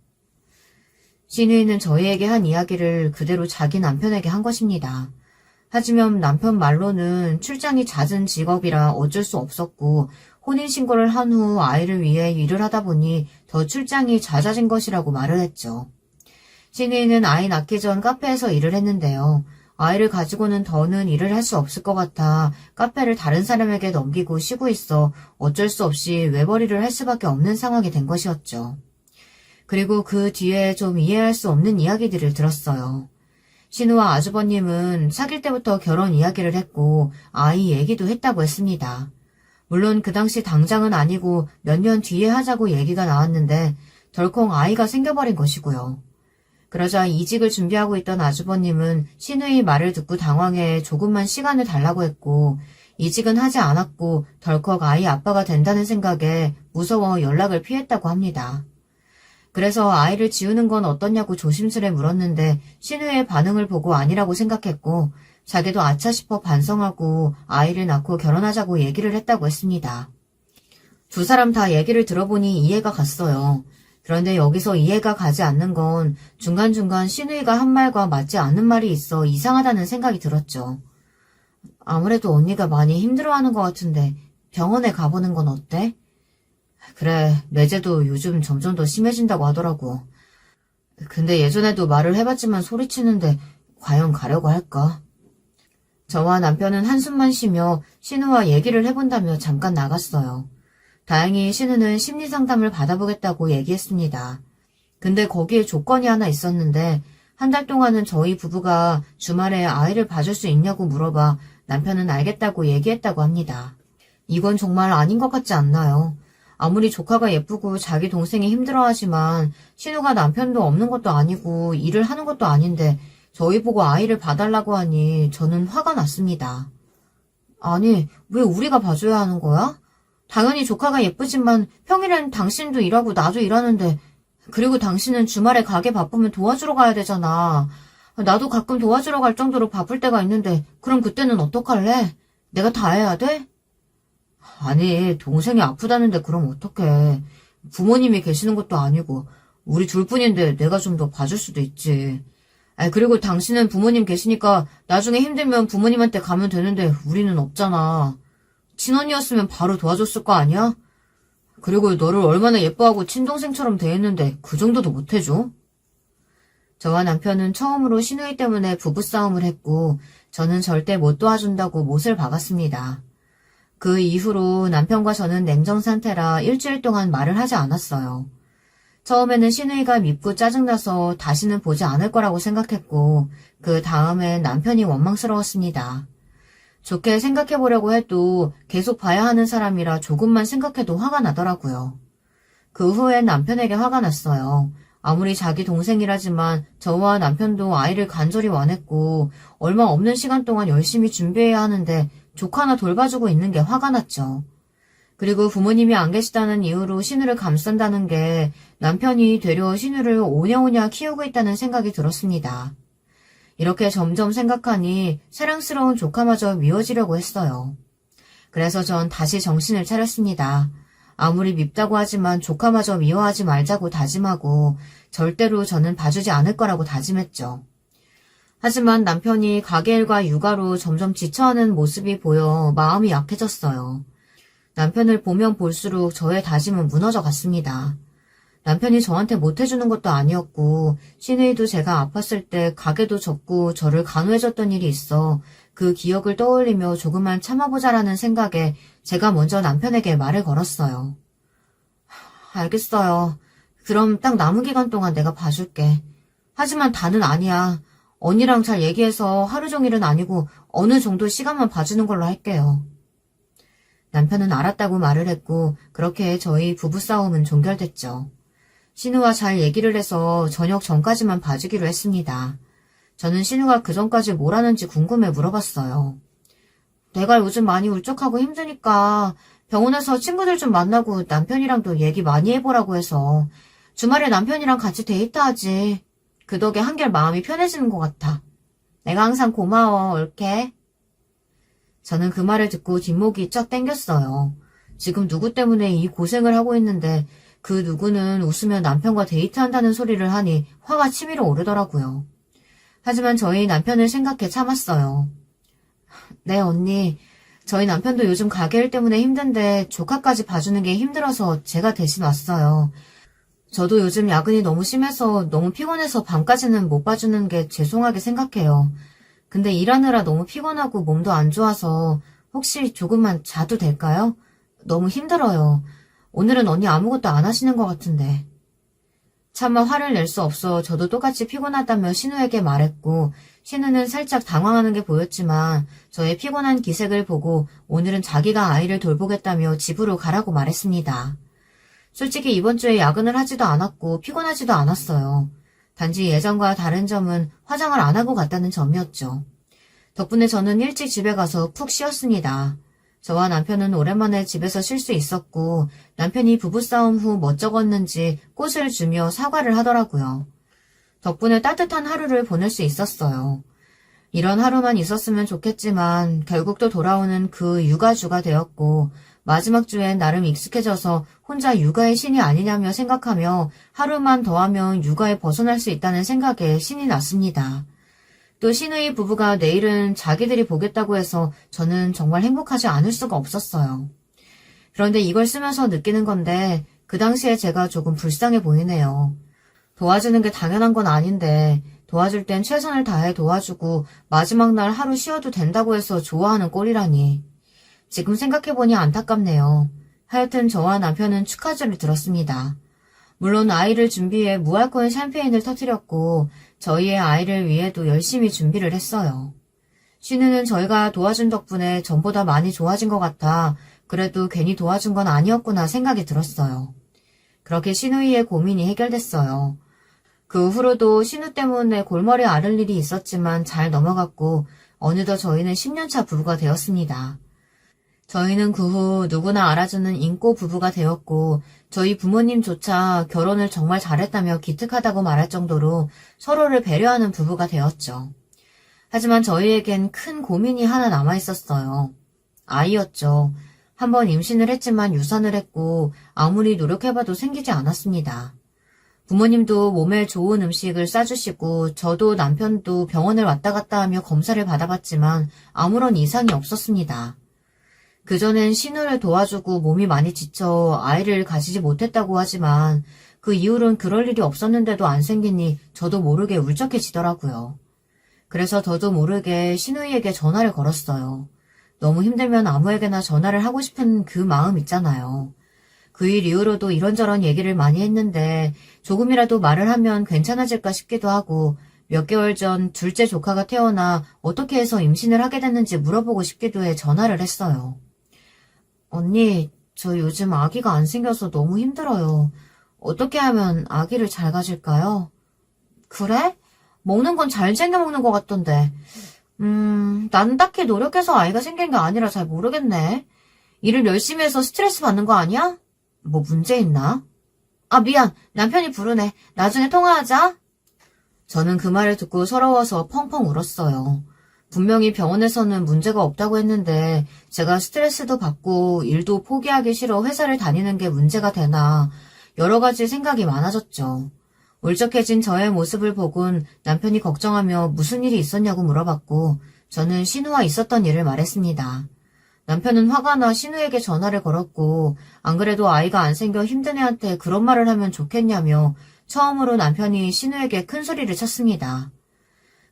신우이는 저희에게 한 이야기를 그대로 자기 남편에게 한 것입니다. 하지만 남편 말로는 출장이 잦은 직업이라 어쩔 수 없었고 혼인신고를 한 후 아이를 위해 일을 하다 보니 더 출장이 잦아진 것이라고 말을 했죠. 신우이는 아이 낳기 전 카페에서 일을 했는데요. 아이를 가지고는 더는 일을 할 수 없을 것 같아 카페를 다른 사람에게 넘기고 쉬고 있어 어쩔 수 없이 외벌이를 할 수밖에 없는 상황이 된 것이었죠. 그리고 그 뒤에 좀 이해할 수 없는 이야기들을 들었어요. 신우와 아주버님은 사귈 때부터 결혼 이야기를 했고 아이 얘기도 했다고 했습니다. 물론 그 당시 당장은 아니고 몇 년 뒤에 하자고 얘기가 나왔는데 덜컹 아이가 생겨버린 것이고요. 그러자 이직을 준비하고 있던 아주버님은 신우의 말을 듣고 당황해 조금만 시간을 달라고 했고 이직은 하지 않았고 덜컥 아이 아빠가 된다는 생각에 무서워 연락을 피했다고 합니다. 그래서 아이를 지우는 건 어떻냐고 조심스레 물었는데 신우의 반응을 보고 아니라고 생각했고 자기도 아차 싶어 반성하고 아이를 낳고 결혼하자고 얘기를 했다고 했습니다. 두 사람 다 얘기를 들어보니 이해가 갔어요. 그런데 여기서 이해가 가지 않는 건 중간중간 신우이가 한 말과 맞지 않는 말이 있어 이상하다는 생각이 들었죠. 아무래도 언니가 많이 힘들어하는 것 같은데 병원에 가보는 건 어때? 그래, 내재도 요즘 점점 더 심해진다고 하더라고. 근데 예전에도 말을 해봤지만 소리치는데 과연 가려고 할까? 저와 남편은 한숨만 쉬며 신우와 얘기를 해본다며 잠깐 나갔어요. 다행히 신우는 심리상담을 받아보겠다고 얘기했습니다. 근데 거기에 조건이 하나 있었는데 한 달 동안은 저희 부부가 주말에 아이를 봐줄 수 있냐고 물어봐 남편은 알겠다고 얘기했다고 합니다. 이건 정말 아닌 것 같지 않나요? 아무리 조카가 예쁘고 자기 동생이 힘들어하지만 신우가 남편도 없는 것도 아니고 일을 하는 것도 아닌데 저희 보고 아이를 봐달라고 하니 저는 화가 났습니다. 아니, 왜 우리가 봐줘야 하는 거야? 당연히 조카가 예쁘지만 평일엔 당신도 일하고 나도 일하는데 그리고 당신은 주말에 가게 바쁘면 도와주러 가야 되잖아. 나도 가끔 도와주러 갈 정도로 바쁠 때가 있는데 그럼 그때는 어떡할래? 내가 다 해야 돼? 아니, 동생이 아프다는데 그럼 어떡해. 부모님이 계시는 것도 아니고 우리 둘뿐인데 내가 좀 더 봐줄 수도 있지. 그리고 당신은 부모님 계시니까 나중에 힘들면 부모님한테 가면 되는데 우리는 없잖아. 친언니였으면 바로 도와줬을 거 아니야? 그리고 너를 얼마나 예뻐하고 친동생처럼 대했는데 그 정도도 못해줘? 저와 남편은 처음으로 신우이 때문에 부부싸움을 했고 저는 절대 못 도와준다고 못을 박았습니다. 그 이후로 남편과 저는 냉정 상태라 일주일 동안 말을 하지 않았어요. 처음에는 신우이가 밉고 짜증나서 다시는 보지 않을 거라고 생각했고 그 다음엔 남편이 원망스러웠습니다. 좋게 생각해보려고 해도 계속 봐야 하는 사람이라 조금만 생각해도 화가 나더라고요. 그 후엔 남편에게 화가 났어요. 아무리 자기 동생이라지만 저와 남편도 아이를 간절히 원했고 얼마 없는 시간 동안 열심히 준비해야 하는데 조카나 돌봐주고 있는 게 화가 났죠. 그리고 부모님이 안 계시다는 이유로 신우를 감싼다는 게 남편이 되려 신우를 오냐오냐 키우고 있다는 생각이 들었습니다. 이렇게 점점 생각하니 사랑스러운 조카마저 미워지려고 했어요. 그래서 전 다시 정신을 차렸습니다. 아무리 밉다고 하지만 조카마저 미워하지 말자고 다짐하고 절대로 저는 봐주지 않을 거라고 다짐했죠. 하지만 남편이 가게 일과 육아로 점점 지쳐하는 모습이 보여 마음이 약해졌어요. 남편을 보면 볼수록 저의 다짐은 무너져 갔습니다. 남편이 저한테 못해주는 것도 아니었고 시누이도 제가 아팠을 때 가게도 접고 저를 간호해줬던 일이 있어 그 기억을 떠올리며 조금만 참아보자라는 생각에 제가 먼저 남편에게 말을 걸었어요. 알겠어요. 그럼 딱 남은 기간 동안 내가 봐줄게. 하지만 다는 아니야. 언니랑 잘 얘기해서 하루 종일은 아니고 어느 정도 시간만 봐주는 걸로 할게요. 남편은 알았다고 말을 했고 그렇게 저희 부부싸움은 종결됐죠. 신우와 잘 얘기를 해서 저녁 전까지만 봐주기로 했습니다. 저는 신우가 그 전까지 뭘 하는지 궁금해 물어봤어요. 내가 요즘 많이 울적하고 힘드니까 병원에서 친구들 좀 만나고 남편이랑도 얘기 많이 해보라고 해서 주말에 남편이랑 같이 데이트하지. 그 덕에 한결 마음이 편해지는 것 같아. 내가 항상 고마워, 옳게. 저는 그 말을 듣고 뒷목이 쫙 땡겼어요. 지금 누구 때문에 이 고생을 하고 있는데 그 누구는 웃으며 남편과 데이트한다는 소리를 하니 화가 치밀어 오르더라고요. 하지만 저희 남편을 생각해 참았어요. 네, 언니. 저희 남편도 요즘 가게 일 때문에 힘든데 조카까지 봐주는 게 힘들어서 제가 대신 왔어요. 저도 요즘 야근이 너무 심해서 너무 피곤해서 밤까지는 못 봐주는 게 죄송하게 생각해요. 근데 일하느라 너무 피곤하고 몸도 안 좋아서 혹시 조금만 자도 될까요? 너무 힘들어요. 오늘은 언니 아무것도 안 하시는 것 같은데. 차마 화를 낼 수 없어 저도 똑같이 피곤하다며 신우에게 말했고 신우는 살짝 당황하는 게 보였지만 저의 피곤한 기색을 보고 오늘은 자기가 아이를 돌보겠다며 집으로 가라고 말했습니다. 솔직히 이번 주에 야근을 하지도 않았고 피곤하지도 않았어요. 단지 예전과 다른 점은 화장을 안 하고 갔다는 점이었죠. 덕분에 저는 일찍 집에 가서 푹 쉬었습니다. 저와 남편은 오랜만에 집에서 쉴 수 있었고 남편이 부부싸움 후 멋쩍었는지 꽃을 주며 사과를 하더라고요. 덕분에 따뜻한 하루를 보낼 수 있었어요. 이런 하루만 있었으면 좋겠지만 결국 또 돌아오는 그 육아주가 되었고 마지막 주엔 나름 익숙해져서 혼자 육아의 신이 아니냐며 생각하며 하루만 더 하면 육아에 벗어날 수 있다는 생각에 신이 났습니다. 또 신우이 부부가 내일은 자기들이 보겠다고 해서 저는 정말 행복하지 않을 수가 없었어요. 그런데 이걸 쓰면서 느끼는 건데 그 당시에 제가 조금 불쌍해 보이네요. 도와주는 게 당연한 건 아닌데 도와줄 땐 최선을 다해 도와주고 마지막 날 하루 쉬어도 된다고 해서 좋아하는 꼴이라니. 지금 생각해보니 안타깝네요. 하여튼 저와 남편은 축하주를 들었습니다. 물론 아이를 준비해 무알코올 샴페인을 터뜨렸고 저희의 아이를 위해도 열심히 준비를 했어요. 신우는 저희가 도와준 덕분에 전보다 많이 좋아진 것 같아 그래도 괜히 도와준 건 아니었구나 생각이 들었어요. 그렇게 신우이의 고민이 해결됐어요. 그 후로도 신우 때문에 골머리 앓을 일이 있었지만 잘 넘어갔고 어느덧 저희는 10년차 부부가 되었습니다. 저희는 그 후 누구나 알아주는 인꼬 부부가 되었고 저희 부모님조차 결혼을 정말 잘했다며 기특하다고 말할 정도로 서로를 배려하는 부부가 되었죠. 하지만 저희에겐 큰 고민이 하나 남아있었어요. 아이였죠. 한번 임신을 했지만 유산을 했고 아무리 노력해봐도 생기지 않았습니다. 부모님도 몸에 좋은 음식을 싸주시고 저도 남편도 병원을 왔다 갔다 하며 검사를 받아봤지만 아무런 이상이 없었습니다. 그전엔 신우를 도와주고 몸이 많이 지쳐 아이를 가지지 못했다고 하지만 그 이후로는 그럴 일이 없었는데도 안 생기니 저도 모르게 울적해지더라고요. 그래서 저도 모르게 신우이에게 전화를 걸었어요. 너무 힘들면 아무에게나 전화를 하고 싶은 그 마음 있잖아요. 그 일 이후로도 이런저런 얘기를 많이 했는데 조금이라도 말을 하면 괜찮아질까 싶기도 하고 몇 개월 전 둘째 조카가 태어나 어떻게 해서 임신을 하게 됐는지 물어보고 싶기도 해 전화를 했어요. 언니, 저 요즘 아기가 안 생겨서 너무 힘들어요. 어떻게 하면 아기를 잘 가질까요? 그래? 먹는 건 잘 챙겨 먹는 것 같던데. 난 딱히 노력해서 아이가 생긴 게 아니라 잘 모르겠네. 일을 열심히 해서 스트레스 받는 거 아니야? 뭐 문제 있나? 아, 미안. 남편이 부르네. 나중에 통화하자. 저는 그 말을 듣고 서러워서 펑펑 울었어요. 분명히 병원에서는 문제가 없다고 했는데 제가 스트레스도 받고 일도 포기하기 싫어 회사를 다니는 게 문제가 되나 여러 가지 생각이 많아졌죠. 울적해진 저의 모습을 보곤 남편이 걱정하며 무슨 일이 있었냐고 물어봤고 저는 신우와 있었던 일을 말했습니다. 남편은 화가 나 신우에게 전화를 걸었고 안 그래도 아이가 안 생겨 힘든 애한테 그런 말을 하면 좋겠냐며 처음으로 남편이 신우에게 큰 소리를 쳤습니다.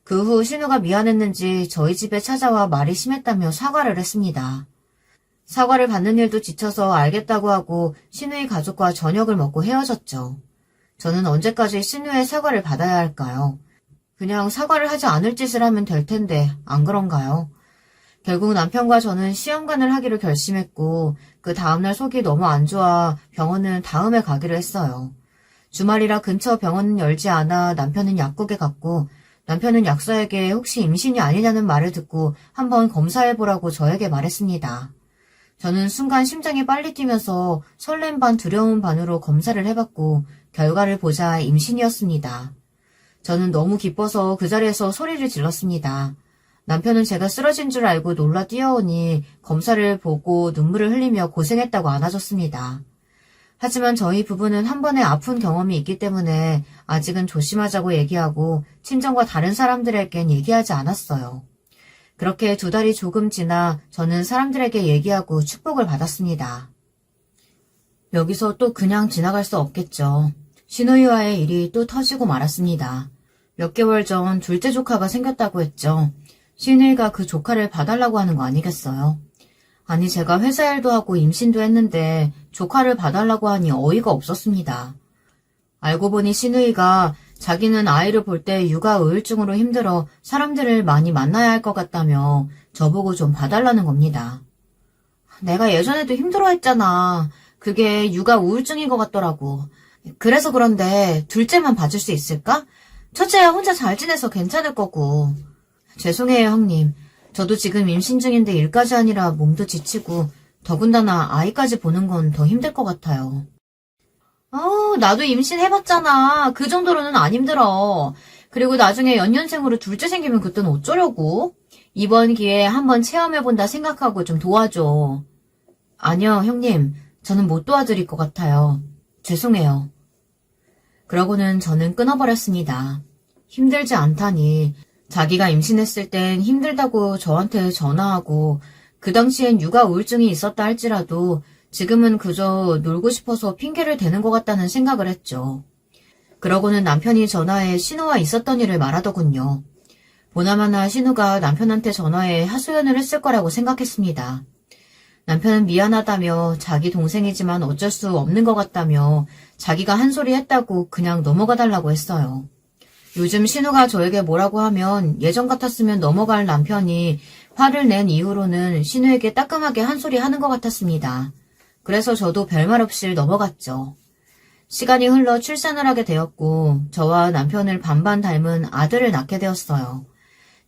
그 후 신우가 미안했는지 저희 집에 찾아와 말이 심했다며 사과를 했습니다. 사과를 받는 일도 지쳐서 알겠다고 하고 신우의 가족과 저녁을 먹고 헤어졌죠. 저는 언제까지 신우의 사과를 받아야 할까요? 그냥 사과를 하지 않을 짓을 하면 될 텐데 안 그런가요? 결국 남편과 저는 시험관을 하기로 결심했고 그 다음날 속이 너무 안 좋아 병원은 다음에 가기로 했어요. 주말이라 근처 병원은 열지 않아 남편은 약국에 갔고 남편은 약사에게 혹시 임신이 아니냐는 말을 듣고 한번 검사해보라고 저에게 말했습니다. 저는 순간 심장이 빨리 뛰면서 설렘 반 두려움 반으로 검사를 해봤고 결과를 보자 임신이었습니다. 저는 너무 기뻐서 그 자리에서 소리를 질렀습니다. 남편은 제가 쓰러진 줄 알고 놀라 뛰어오니 검사를 보고 눈물을 흘리며 고생했다고 안아줬습니다. 하지만 저희 부부는 한 번의 아픈 경험이 있기 때문에 아직은 조심하자고 얘기하고 친정과 다른 사람들에겐 얘기하지 않았어요. 그렇게 2달이 조금 지나 저는 사람들에게 얘기하고 축복을 받았습니다. 여기서 또 그냥 지나갈 수 없겠죠. 신우이와의 일이 또 터지고 말았습니다. 몇 개월 전 둘째 조카가 생겼다고 했죠. 신우이가 그 조카를 봐달라고 하는 거 아니겠어요? 아니 제가 회사 일도 하고 임신도 했는데 조카를 봐달라고 하니 어이가 없었습니다. 알고 보니 신우이가 자기는 아이를 볼 때 육아 우울증으로 힘들어 사람들을 많이 만나야 할 것 같다며 저보고 좀 봐달라는 겁니다. 내가 예전에도 힘들어했잖아. 그게 육아 우울증인 것 같더라고. 그래서 그런데 둘째만 봐줄 수 있을까? 첫째야 혼자 잘 지내서 괜찮을 거고. 죄송해요 형님. 저도 지금 임신 중인데 일까지 아니라 몸도 지치고 더군다나 아이까지 보는 건 더 힘들 것 같아요. 나도 임신해봤잖아. 그 정도로는 안 힘들어. 그리고 나중에 연년생으로 둘째 생기면 그땐 어쩌려고? 이번 기회에 한번 체험해본다 생각하고 좀 도와줘. 아니요, 형님. 저는 못 도와드릴 것 같아요. 죄송해요. 그러고는 저는 끊어버렸습니다. 힘들지 않다니. 자기가 임신했을 땐 힘들다고 저한테 전화하고 그 당시엔 육아 우울증이 있었다 할지라도 지금은 그저 놀고 싶어서 핑계를 대는 것 같다는 생각을 했죠. 그러고는 남편이 전화해 신우와 있었던 일을 말하더군요. 보나마나 신우가 남편한테 전화해 하소연을 했을 거라고 생각했습니다. 남편은 미안하다며 자기 동생이지만 어쩔 수 없는 것 같다며 자기가 한 소리 했다고 그냥 넘어가 달라고 했어요. 요즘 신우가 저에게 뭐라고 하면 예전 같았으면 넘어갈 남편이 화를 낸 이후로는 신우에게 따끔하게 한 소리 하는 것 같았습니다. 그래서 저도 별말 없이 넘어갔죠. 시간이 흘러 출산을 하게 되었고 저와 남편을 반반 닮은 아들을 낳게 되었어요.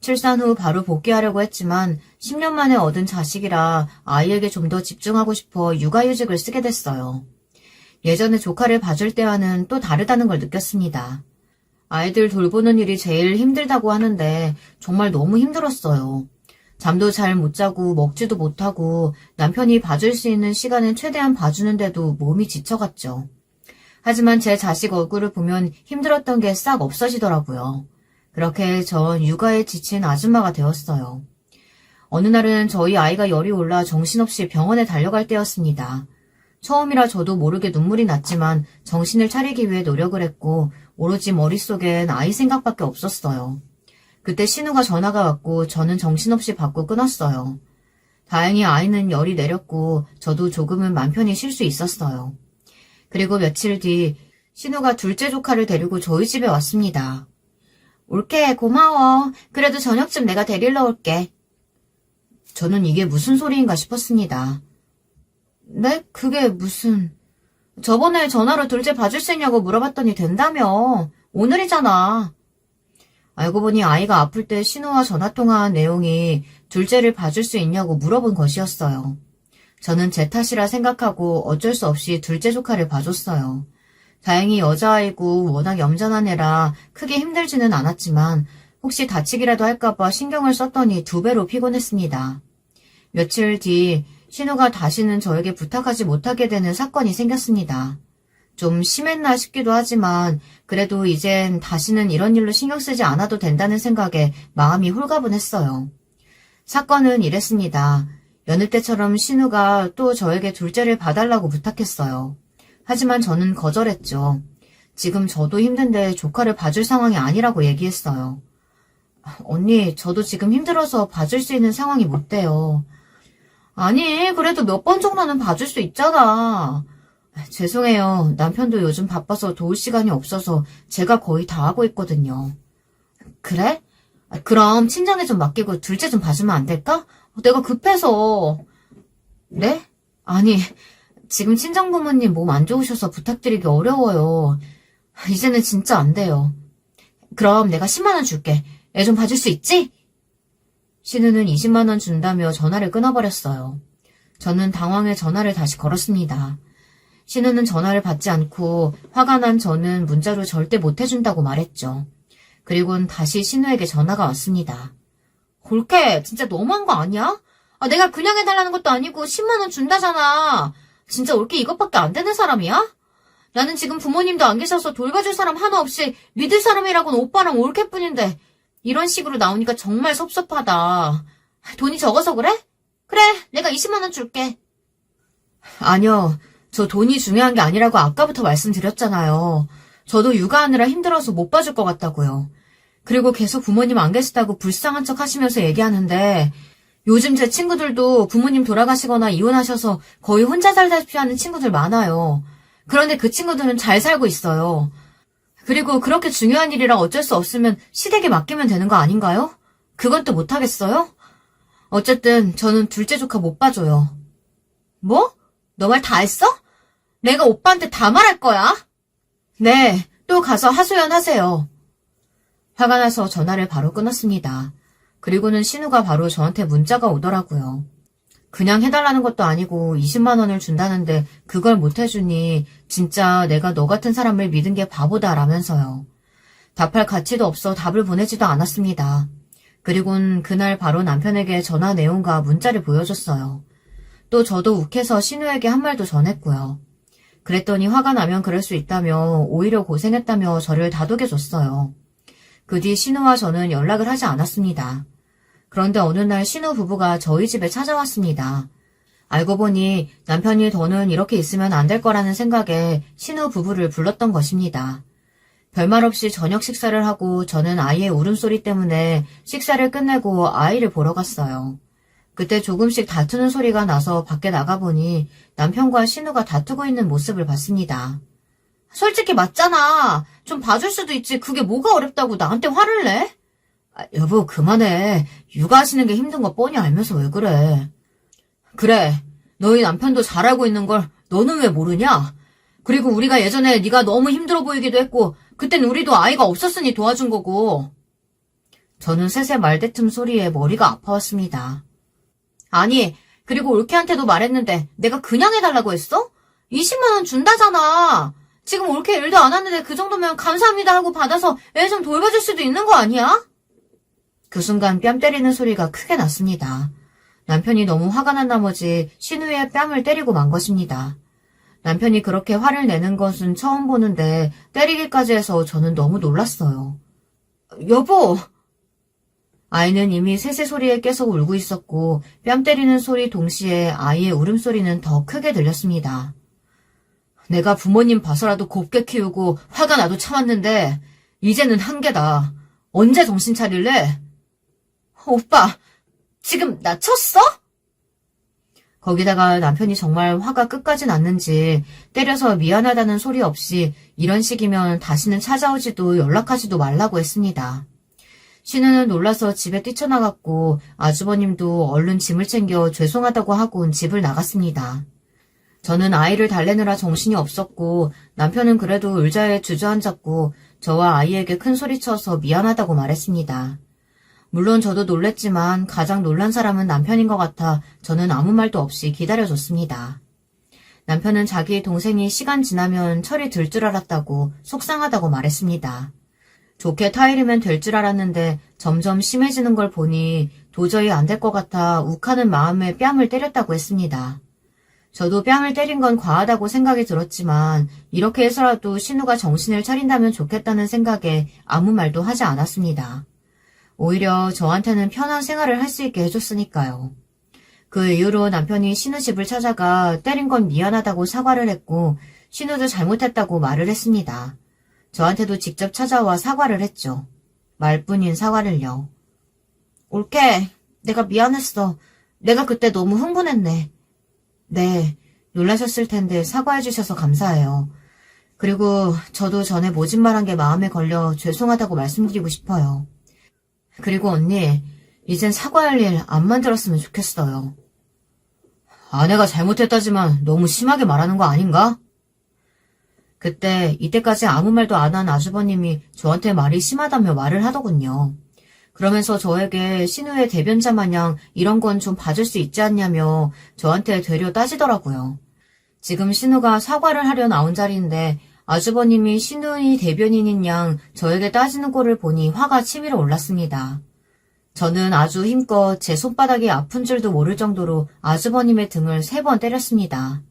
출산 후 바로 복귀하려고 했지만 10년 만에 얻은 자식이라 아이에게 좀 더 집중하고 싶어 육아휴직을 쓰게 됐어요. 예전에 조카를 봐줄 때와는 또 다르다는 걸 느꼈습니다. 아이들 돌보는 일이 제일 힘들다고 하는데 정말 너무 힘들었어요. 잠도 잘 못 자고 먹지도 못하고 남편이 봐줄 수 있는 시간은 최대한 봐주는데도 몸이 지쳐갔죠. 하지만 제 자식 얼굴을 보면 힘들었던 게 싹 없어지더라고요. 그렇게 전 육아에 지친 아줌마가 되었어요. 어느 날은 저희 아이가 열이 올라 정신없이 병원에 달려갈 때였습니다. 처음이라 저도 모르게 눈물이 났지만 정신을 차리기 위해 노력을 했고 오로지 머릿속엔 아이 생각밖에 없었어요. 그때 신우가 전화가 왔고 저는 정신없이 받고 끊었어요. 다행히 아이는 열이 내렸고 저도 조금은 맘 편히 쉴 수 있었어요. 그리고 며칠 뒤 신우가 둘째 조카를 데리고 저희 집에 왔습니다. 올게, 고마워. 그래도 저녁쯤 내가 데리러 올게. 저는 이게 무슨 소리인가 싶었습니다. 네? 그게 무슨... 저번에 전화로 둘째 봐줄 수 있냐고 물어봤더니 된다며. 오늘이잖아. 알고 보니 아이가 아플 때 신우와 전화통화한 내용이 둘째를 봐줄 수 있냐고 물어본 것이었어요. 저는 제 탓이라 생각하고 어쩔 수 없이 둘째 조카를 봐줬어요. 다행히 여자아이고 워낙 얌전한 애라 크게 힘들지는 않았지만 혹시 다치기라도 할까봐 신경을 썼더니 2배로 피곤했습니다. 며칠 뒤 신우가 다시는 저에게 부탁하지 못하게 되는 사건이 생겼습니다. 좀 심했나 싶기도 하지만 그래도 이젠 다시는 이런 일로 신경 쓰지 않아도 된다는 생각에 마음이 홀가분했어요. 사건은 이랬습니다. 여느 때처럼 신우가 또 저에게 둘째를 봐달라고 부탁했어요. 하지만 저는 거절했죠. 지금 저도 힘든데 조카를 봐줄 상황이 아니라고 얘기했어요. 언니, 저도 지금 힘들어서 봐줄 수 있는 상황이 못 돼요. 아니, 그래도 몇 번 정도는 봐줄 수 있잖아. 죄송해요. 남편도 요즘 바빠서 도울 시간이 없어서 제가 거의 다 하고 있거든요. 그래? 그럼 친정에 좀 맡기고 둘째 좀 봐주면 안 될까? 내가 급해서. 네? 아니, 지금 친정 부모님 몸 안 좋으셔서 부탁드리기 어려워요. 이제는 진짜 안 돼요. 그럼 내가 10만 원 줄게. 애 좀 봐줄 수 있지? 신우는 20만 원 준다며 전화를 끊어버렸어요. 저는 당황해 전화를 다시 걸었습니다. 신우는 전화를 받지 않고 화가 난 저는 문자로 절대 못 해준다고 말했죠. 그리고는 다시 신우에게 전화가 왔습니다. 골케, 진짜 너무한 거 아니야? 내가 그냥 해달라는 것도 아니고 10만 원 준다잖아. 진짜 올게 이것밖에 안 되는 사람이야? 나는 지금 부모님도 안 계셔서 돌봐줄 사람 하나 없이 믿을 사람이라고는 오빠랑 올케뿐인데 이런 식으로 나오니까 정말 섭섭하다. 돈이 적어서 그래? 그래, 내가 20만 원 줄게. 아니요. 저 돈이 중요한 게 아니라고 아까부터 말씀드렸잖아요. 저도 육아하느라 힘들어서 못 봐줄 것 같다고요. 그리고 계속 부모님 안 계시다고 불쌍한 척 하시면서 얘기하는데 요즘 제 친구들도 부모님 돌아가시거나 이혼하셔서 거의 혼자 살다시피 하는 친구들 많아요. 그런데 그 친구들은 잘 살고 있어요. 그리고 그렇게 중요한 일이라 어쩔 수 없으면 시댁에 맡기면 되는 거 아닌가요? 그건 또 못하겠어요? 어쨌든 저는 둘째 조카 못 봐줘요. 뭐? 너 말 다 했어? 내가 오빠한테 다 말할 거야? 네, 또 가서 하소연하세요. 화가 나서 전화를 바로 끊었습니다. 그리고는 신우가 바로 저한테 문자가 오더라고요. 그냥 해달라는 것도 아니고 20만 원을 준다는데 그걸 못 해주니 진짜 내가 너 같은 사람을 믿은 게 바보다라면서요. 답할 가치도 없어 답을 보내지도 않았습니다. 그리고는 그날 바로 남편에게 전화 내용과 문자를 보여줬어요. 또 저도 욱해서 신우에게 한 말도 전했고요. 그랬더니 화가 나면 그럴 수 있다며 오히려 고생했다며 저를 다독여줬어요. 그 뒤 신우와 저는 연락을 하지 않았습니다. 그런데 어느 날 신우 부부가 저희 집에 찾아왔습니다. 알고 보니 남편이 더는 이렇게 있으면 안 될 거라는 생각에 신우 부부를 불렀던 것입니다. 별말 없이 저녁 식사를 하고 저는 아이의 울음소리 때문에 식사를 끝내고 아이를 보러 갔어요. 그때 조금씩 다투는 소리가 나서 밖에 나가보니 남편과 신우가 다투고 있는 모습을 봤습니다. 솔직히 맞잖아. 좀 봐줄 수도 있지. 그게 뭐가 어렵다고 나한테 화를 내? 여보, 그만해. 육아하시는 게 힘든 거 뻔히 알면서 왜 그래? 그래, 너희 남편도 잘 알고 있는 걸 너는 왜 모르냐? 그리고 우리가 예전에 네가 너무 힘들어 보이기도 했고 그땐 우리도 아이가 없었으니 도와준 거고. 저는 셋의 말대틈 소리에 머리가 아파왔습니다. 아니, 그리고 올케한테도 말했는데 내가 그냥 해달라고 했어? 20만 원 준다잖아. 지금 올케 일도 안 하는데 그 정도면 감사합니다 하고 받아서 애 좀 돌봐줄 수도 있는 거 아니야? 그 순간 뺨 때리는 소리가 크게 났습니다. 남편이 너무 화가 난 나머지 신우의 뺨을 때리고 만 것입니다. 남편이 그렇게 화를 내는 것은 처음 보는데 때리기까지 해서 저는 너무 놀랐어요. 여보! 아이는 이미 셋의 소리에 깨서 울고 있었고 뺨 때리는 소리 동시에 아이의 울음소리는 더 크게 들렸습니다. 내가 부모님 봐서라도 곱게 키우고 화가 나도 참았는데 이제는 한계다. 언제 정신 차릴래? 오빠, 지금 나 쳤어? 거기다가 남편이 정말 화가 끝까지 났는지 때려서 미안하다는 소리 없이 이런 식이면 다시는 찾아오지도 연락하지도 말라고 했습니다. 신우는 놀라서 집에 뛰쳐나갔고 아주버님도 얼른 짐을 챙겨 죄송하다고 하곤 집을 나갔습니다. 저는 아이를 달래느라 정신이 없었고 남편은 그래도 의자에 주저앉았고 저와 아이에게 큰 소리쳐서 미안하다고 말했습니다. 물론 저도 놀랬지만 가장 놀란 사람은 남편인 것 같아 저는 아무 말도 없이 기다려줬습니다. 남편은 자기 동생이 시간 지나면 철이 들 줄 알았다고 속상하다고 말했습니다. 좋게 타이르면 될 줄 알았는데 점점 심해지는 걸 보니 도저히 안 될 것 같아 욱하는 마음에 뺨을 때렸다고 했습니다. 저도 뺨을 때린 건 과하다고 생각이 들었지만 이렇게 해서라도 신우가 정신을 차린다면 좋겠다는 생각에 아무 말도 하지 않았습니다. 오히려 저한테는 편한 생활을 할 수 있게 해줬으니까요. 그 이후로 남편이 신우 집을 찾아가 때린 건 미안하다고 사과를 했고 신우도 잘못했다고 말을 했습니다. 저한테도 직접 찾아와 사과를 했죠. 말뿐인 사과를요. 올케, 내가 미안했어. 내가 그때 너무 흥분했네. 네, 놀라셨을 텐데 사과해 주셔서 감사해요. 그리고 저도 전에 모진 말한 게 마음에 걸려 죄송하다고 말씀드리고 싶어요. 그리고 언니, 이젠 사과할 일 안 만들었으면 좋겠어요. 아내가 잘못했다지만 너무 심하게 말하는 거 아닌가? 그때 이때까지 아무 말도 안 한 아주버님이 저한테 말이 심하다며 말을 하더군요. 그러면서 저에게 신우의 대변자 마냥 이런 건 좀 봐줄 수 있지 않냐며 저한테 되려 따지더라고요. 지금 신우가 사과를 하려 나온 자리인데 아주버님이 신우의 대변인인 양 저에게 따지는 꼴을 보니 화가 치밀어 올랐습니다. 저는 아주 힘껏 제 손바닥이 아픈 줄도 모를 정도로 아주버님의 등을 3번 때렸습니다.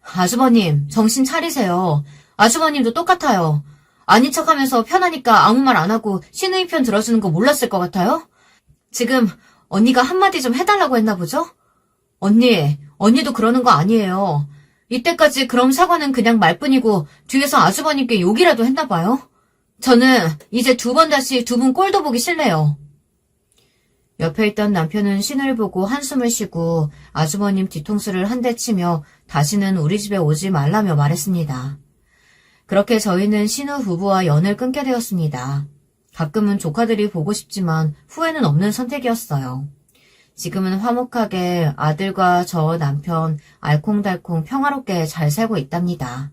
아주버님, 정신 차리세요. 아주버님도 똑같아요. 아닌 척하면서 편하니까 아무 말 안 하고 신우이 편 들어주는 거 몰랐을 것 같아요? 지금 언니가 한마디 좀 해달라고 했나 보죠? 언니도 그러는 거 아니에요. 이때까지 그럼 사과는 그냥 말뿐이고 뒤에서 아주버님께 욕이라도 했나 봐요? 저는 이제 2번 다시 2분 꼴도 보기 싫네요. 옆에 있던 남편은 신우를 보고 한숨을 쉬고 아주버님 뒤통수를 한 대 치며 다시는 우리 집에 오지 말라며 말했습니다. 그렇게 저희는 신우 부부와 연을 끊게 되었습니다. 가끔은 조카들이 보고 싶지만 후회는 없는 선택이었어요. 지금은 화목하게 아들과 저 남편 알콩달콩 평화롭게 잘 살고 있답니다.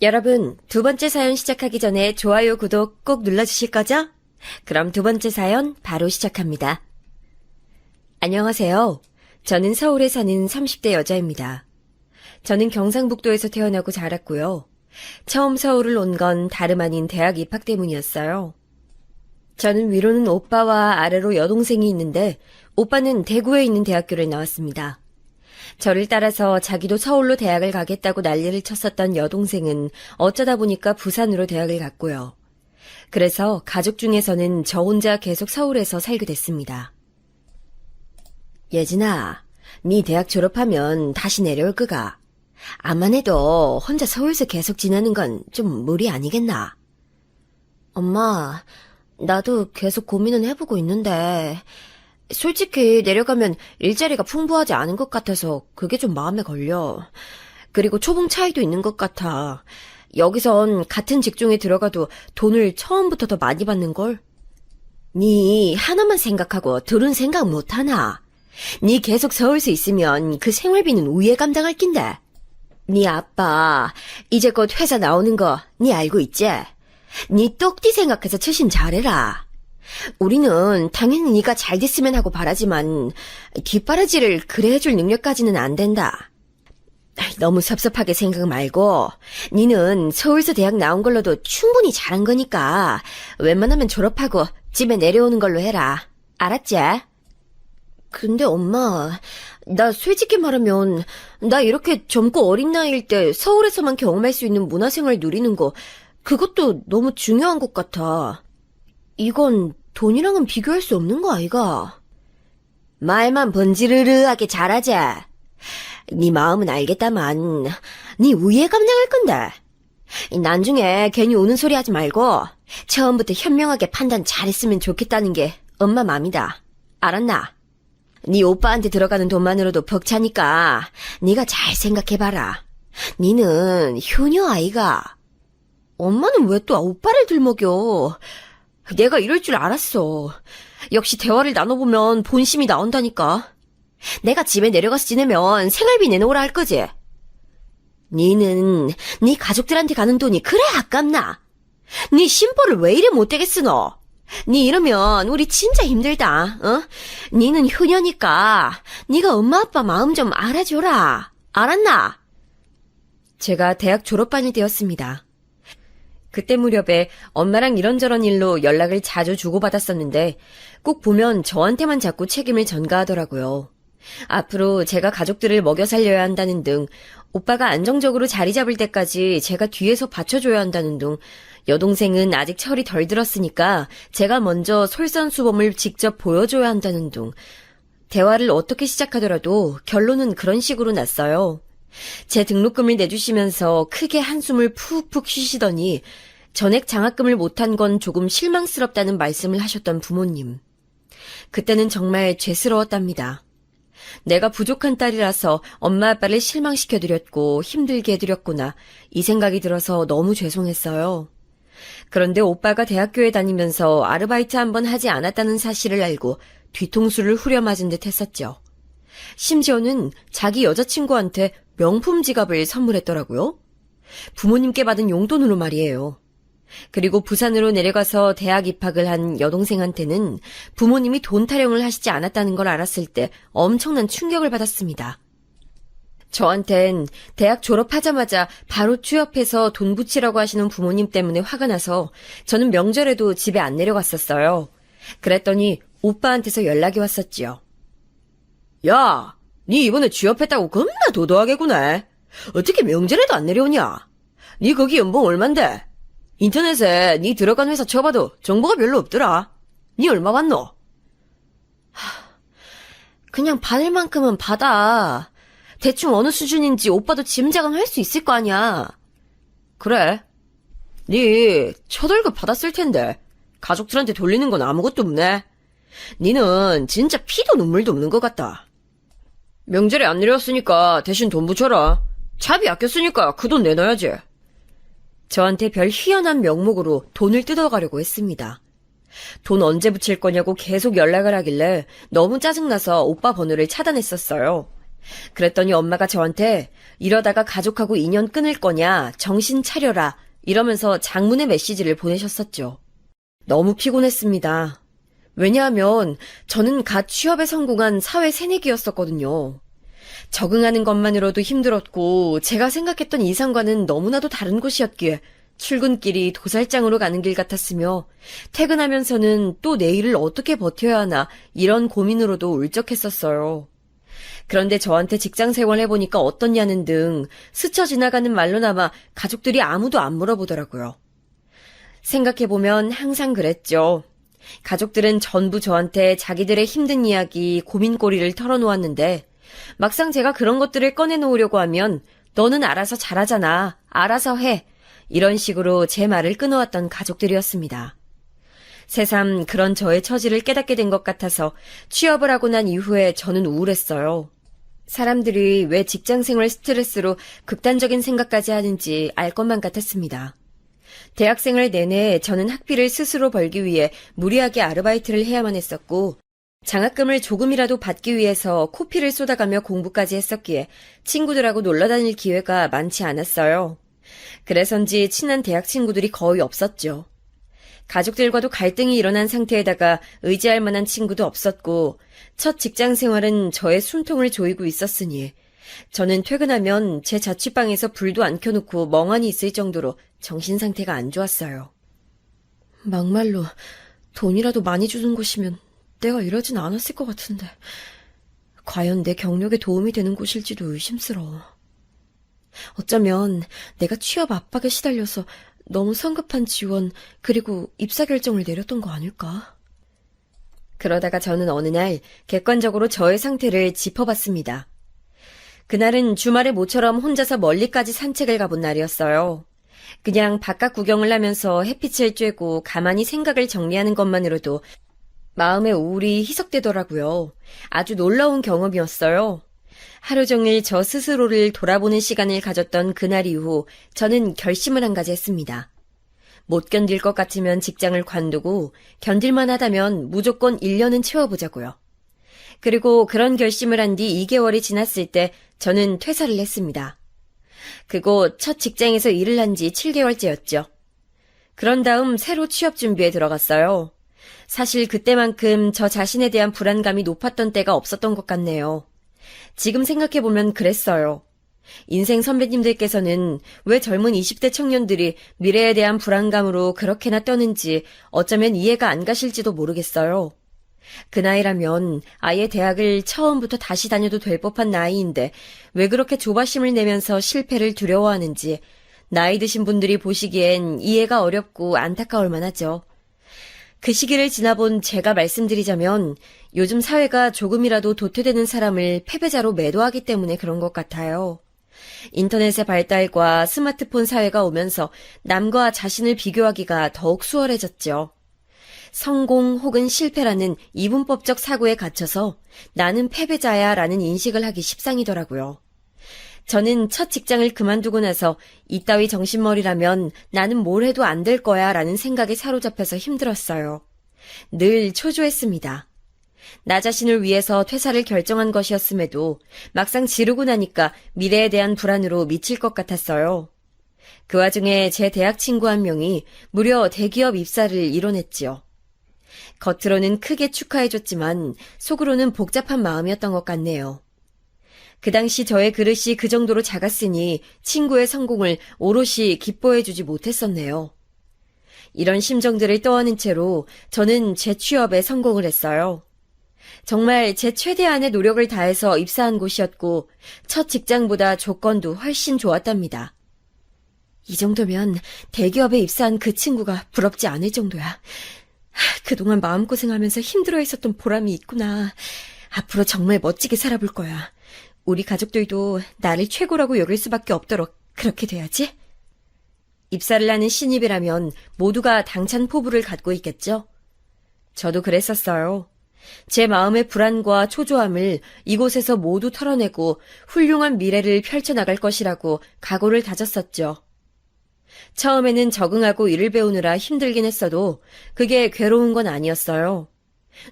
여러분, 2번째 사연 시작하기 전에 좋아요, 구독 꼭 눌러주실 거죠? 그럼 2번째 사연 바로 시작합니다. 안녕하세요. 저는 서울에 사는 30대 여자입니다. 저는 경상북도에서 태어나고 자랐고요. 처음 서울을 온 건 다름 아닌 대학 입학 때문이었어요. 저는 위로는 오빠와 아래로 여동생이 있는데 오빠는 대구에 있는 대학교를 나왔습니다. 저를 따라서 자기도 서울로 대학을 가겠다고 난리를 쳤었던 여동생은 어쩌다 보니까 부산으로 대학을 갔고요. 그래서 가족 중에서는 저 혼자 계속 서울에서 살게 됐습니다. 예진아, 네 대학 졸업하면 다시 내려올 거가? 암만 해도 혼자 서울에서 계속 지내는 건 좀 무리 아니겠나? 엄마, 나도 계속 고민은 해보고 있는데 솔직히 내려가면 일자리가 풍부하지 않은 것 같아서 그게 좀 마음에 걸려. 그리고 초봉 차이도 있는 것 같아. 여기선 같은 직종에 들어가도 돈을 처음부터 더 많이 받는걸? 니 하나만 생각하고 둘은 생각 못하나? 니 계속 서울서 있으면 그 생활비는 우에 감당할 낀데. 니 아빠 이제 곧 회사 나오는 거 니 알고 있지? 니 똑띠 생각해서 처신 잘해라. 우리는 당연히 네가 잘 됐으면 하고 바라지만 뒷바라지를 그래 해줄 능력까지는 안 된다. 너무 섭섭하게 생각 말고 니는 서울서 대학 나온 걸로도 충분히 잘한 거니까 웬만하면 졸업하고 집에 내려오는 걸로 해라. 알았지? 근데 엄마, 나 솔직히 말하면 나 이렇게 젊고 어린 나이일 때 서울에서만 경험할 수 있는 문화생활 누리는 거 그것도 너무 중요한 것 같아. 이건 돈이랑은 비교할 수 없는 거 아이가? 말만 번지르르하게 잘하지. 네 마음은 알겠다만 네 우애 감당할 건데. 나중에 괜히 우는 소리 하지 말고 처음부터 현명하게 판단 잘했으면 좋겠다는 게 엄마 맘이다. 알았나? 네 오빠한테 들어가는 돈만으로도 벅차니까 네가 잘 생각해봐라. 니는 효녀 아이가. 엄마는 왜 또 오빠를 들먹여? 내가 이럴 줄 알았어. 역시 대화를 나눠보면 본심이 나온다니까. 내가 집에 내려가서 지내면 생활비 내놓으라 할 거지. 니는 네 가족들한테 가는 돈이 그래 아깝나? 네 심보를 왜 이래 못되게 쓰노? 니 이러면 우리 진짜 힘들다. 어? 니는 효녀니까 니가 엄마 아빠 마음 좀 알아줘라. 알았나? 제가 대학 졸업반이 되었습니다. 그때 무렵에 엄마랑 이런저런 일로 연락을 자주 주고받았었는데 꼭 보면 저한테만 자꾸 책임을 전가하더라고요. 앞으로 제가 가족들을 먹여 살려야 한다는 등, 오빠가 안정적으로 자리 잡을 때까지 제가 뒤에서 받쳐줘야 한다는 등, 여동생은 아직 철이 덜 들었으니까 제가 먼저 솔선수범을 직접 보여줘야 한다는 등, 대화를 어떻게 시작하더라도 결론은 그런 식으로 났어요. 제 등록금을 내주시면서 크게 한숨을 푹푹 쉬시더니 전액 장학금을 못한 건 조금 실망스럽다는 말씀을 하셨던 부모님. 그때는 정말 죄스러웠답니다. 내가 부족한 딸이라서 엄마 아빠를 실망시켜드렸고 힘들게 해드렸구나, 이 생각이 들어서 너무 죄송했어요. 그런데 오빠가 대학교에 다니면서 아르바이트 한번 하지 않았다는 사실을 알고 뒤통수를 후려맞은 듯 했었죠. 심지어는 자기 여자친구한테 명품 지갑을 선물했더라고요. 부모님께 받은 용돈으로 말이에요. 그리고 부산으로 내려가서 대학 입학을 한 여동생한테는 부모님이 돈 타령을 하시지 않았다는 걸 알았을 때 엄청난 충격을 받았습니다. 저한텐 대학 졸업하자마자 바로 취업해서 돈 붙이라고 하시는 부모님 때문에 화가 나서 저는 명절에도 집에 안 내려갔었어요. 그랬더니 오빠한테서 연락이 왔었지요. 야, 니 이번에 취업했다고 겁나 도도하게 구네. 어떻게 명절에도 안 내려오냐? 니 거기 연봉 얼만데? 인터넷에 니 들어간 회사 쳐봐도 정보가 별로 없더라. 니 얼마 받노? 그냥 받을 만큼은 받아. 대충 어느 수준인지 오빠도 짐작은 할 수 있을 거 아니야. 그래. 니 첫 월급 받았을 텐데 가족들한테 돌리는 건 아무것도 없네. 니는 진짜 피도 눈물도 없는 것 같다. 명절에 안 내려왔으니까 대신 돈 붙여라. 차비 아꼈으니까 그 돈 내놔야지. 저한테 별 희한한 명목으로 돈을 뜯어가려고 했습니다. 돈 언제 붙일 거냐고 계속 연락을 하길래 너무 짜증나서 오빠 번호를 차단했었어요. 그랬더니 엄마가 저한테 이러다가 가족하고 인연 끊을 거냐, 정신 차려라, 이러면서 장문의 메시지를 보내셨었죠. 너무 피곤했습니다. 왜냐하면 저는 갓 취업에 성공한 사회 새내기였었거든요. 적응하는 것만으로도 힘들었고 제가 생각했던 이상과는 너무나도 다른 곳이었기에 출근길이 도살장으로 가는 길 같았으며 퇴근하면서는 또 내일을 어떻게 버텨야 하나 이런 고민으로도 울적했었어요. 그런데 저한테 직장 생활 해보니까 어떻냐는 등 스쳐 지나가는 말로나마 가족들이 아무도 안 물어보더라고요. 생각해보면 항상 그랬죠. 가족들은 전부 저한테 자기들의 힘든 이야기, 고민거리를 털어놓았는데 막상 제가 그런 것들을 꺼내놓으려고 하면 너는 알아서 잘하잖아, 알아서 해, 이런 식으로 제 말을 끊어왔던 가족들이었습니다. 새삼 그런 저의 처지를 깨닫게 된 것 같아서 취업을 하고 난 이후에 저는 우울했어요. 사람들이 왜 직장생활 스트레스로 극단적인 생각까지 하는지 알 것만 같았습니다. 대학생활 내내 저는 학비를 스스로 벌기 위해 무리하게 아르바이트를 해야만 했었고 장학금을 조금이라도 받기 위해서 코피를 쏟아가며 공부까지 했었기에 친구들하고 놀러 다닐 기회가 많지 않았어요. 그래서인지 친한 대학 친구들이 거의 없었죠. 가족들과도 갈등이 일어난 상태에다가 의지할 만한 친구도 없었고 첫 직장 생활은 저의 숨통을 조이고 있었으니 저는 퇴근하면 제 자취방에서 불도 안 켜놓고 멍하니 있을 정도로 정신 상태가 안 좋았어요. 막말로 돈이라도 많이 주는 곳이면 내가 이러진 않았을 것 같은데 과연 내 경력에 도움이 되는 곳일지도 의심스러워. 어쩌면 내가 취업 압박에 시달려서 너무 성급한 지원 그리고 입사 결정을 내렸던 거 아닐까? 그러다가 저는 어느 날 객관적으로 저의 상태를 짚어봤습니다. 그날은 주말에 모처럼 혼자서 멀리까지 산책을 가본 날이었어요. 그냥 바깥 구경을 하면서 햇빛을 쬐고 가만히 생각을 정리하는 것만으로도 마음의 우울이 희석되더라고요. 아주 놀라운 경험이었어요. 하루 종일 저 스스로를 돌아보는 시간을 가졌던 그날 이후 저는 결심을 한 가지 했습니다. 못 견딜 것 같으면 직장을 관두고 견딜만 하다면 무조건 1년은 채워보자고요. 그리고 그런 결심을 한 뒤 2개월이 지났을 때 저는 퇴사를 했습니다. 그곳 첫 직장에서 일을 한 지 7개월째였죠. 그런 다음 새로 취업 준비에 들어갔어요. 사실 그때만큼 저 자신에 대한 불안감이 높았던 때가 없었던 것 같네요. 지금 생각해보면 그랬어요. 인생 선배님들께서는 왜 젊은 20대 청년들이 미래에 대한 불안감으로 그렇게나 떠는지 어쩌면 이해가 안 가실지도 모르겠어요. 그 나이라면 아예 대학을 처음부터 다시 다녀도 될 법한 나이인데 왜 그렇게 조바심을 내면서 실패를 두려워하는지 나이 드신 분들이 보시기엔 이해가 어렵고 안타까울 만하죠. 그 시기를 지나본 제가 말씀드리자면 요즘 사회가 조금이라도 도태되는 사람을 패배자로 매도하기 때문에 그런 것 같아요. 인터넷의 발달과 스마트폰 사회가 오면서 남과 자신을 비교하기가 더욱 수월해졌죠. 성공 혹은 실패라는 이분법적 사고에 갇혀서 나는 패배자야 라는 인식을 하기 십상이더라고요. 저는 첫 직장을 그만두고 나서 이따위 정신머리라면 나는 뭘 해도 안 될 거야 라는 생각에 사로잡혀서 힘들었어요. 늘 초조했습니다. 나 자신을 위해서 퇴사를 결정한 것이었음에도 막상 지르고 나니까 미래에 대한 불안으로 미칠 것 같았어요. 그 와중에 제 대학 친구 한 명이 무려 대기업 입사를 이뤄냈지요. 겉으로는 크게 축하해줬지만 속으로는 복잡한 마음이었던 것 같네요. 그 당시 저의 그릇이 그 정도로 작았으니 친구의 성공을 오롯이 기뻐해주지 못했었네요. 이런 심정들을 떠안은 채로 저는 재취업에 성공을 했어요. 정말 제 최대한의 노력을 다해서 입사한 곳이었고 첫 직장보다 조건도 훨씬 좋았답니다. 이 정도면 대기업에 입사한 그 친구가 부럽지 않을 정도야. 그동안 마음고생하면서 힘들어했었던 보람이 있구나. 앞으로 정말 멋지게 살아볼 거야. 우리 가족들도 나를 최고라고 여길 수밖에 없도록 그렇게 돼야지. 입사를 하는 신입이라면 모두가 당찬 포부를 갖고 있겠죠? 저도 그랬었어요. 제 마음의 불안과 초조함을 이곳에서 모두 털어내고 훌륭한 미래를 펼쳐나갈 것이라고 각오를 다졌었죠. 처음에는 적응하고 일을 배우느라 힘들긴 했어도 그게 괴로운 건 아니었어요.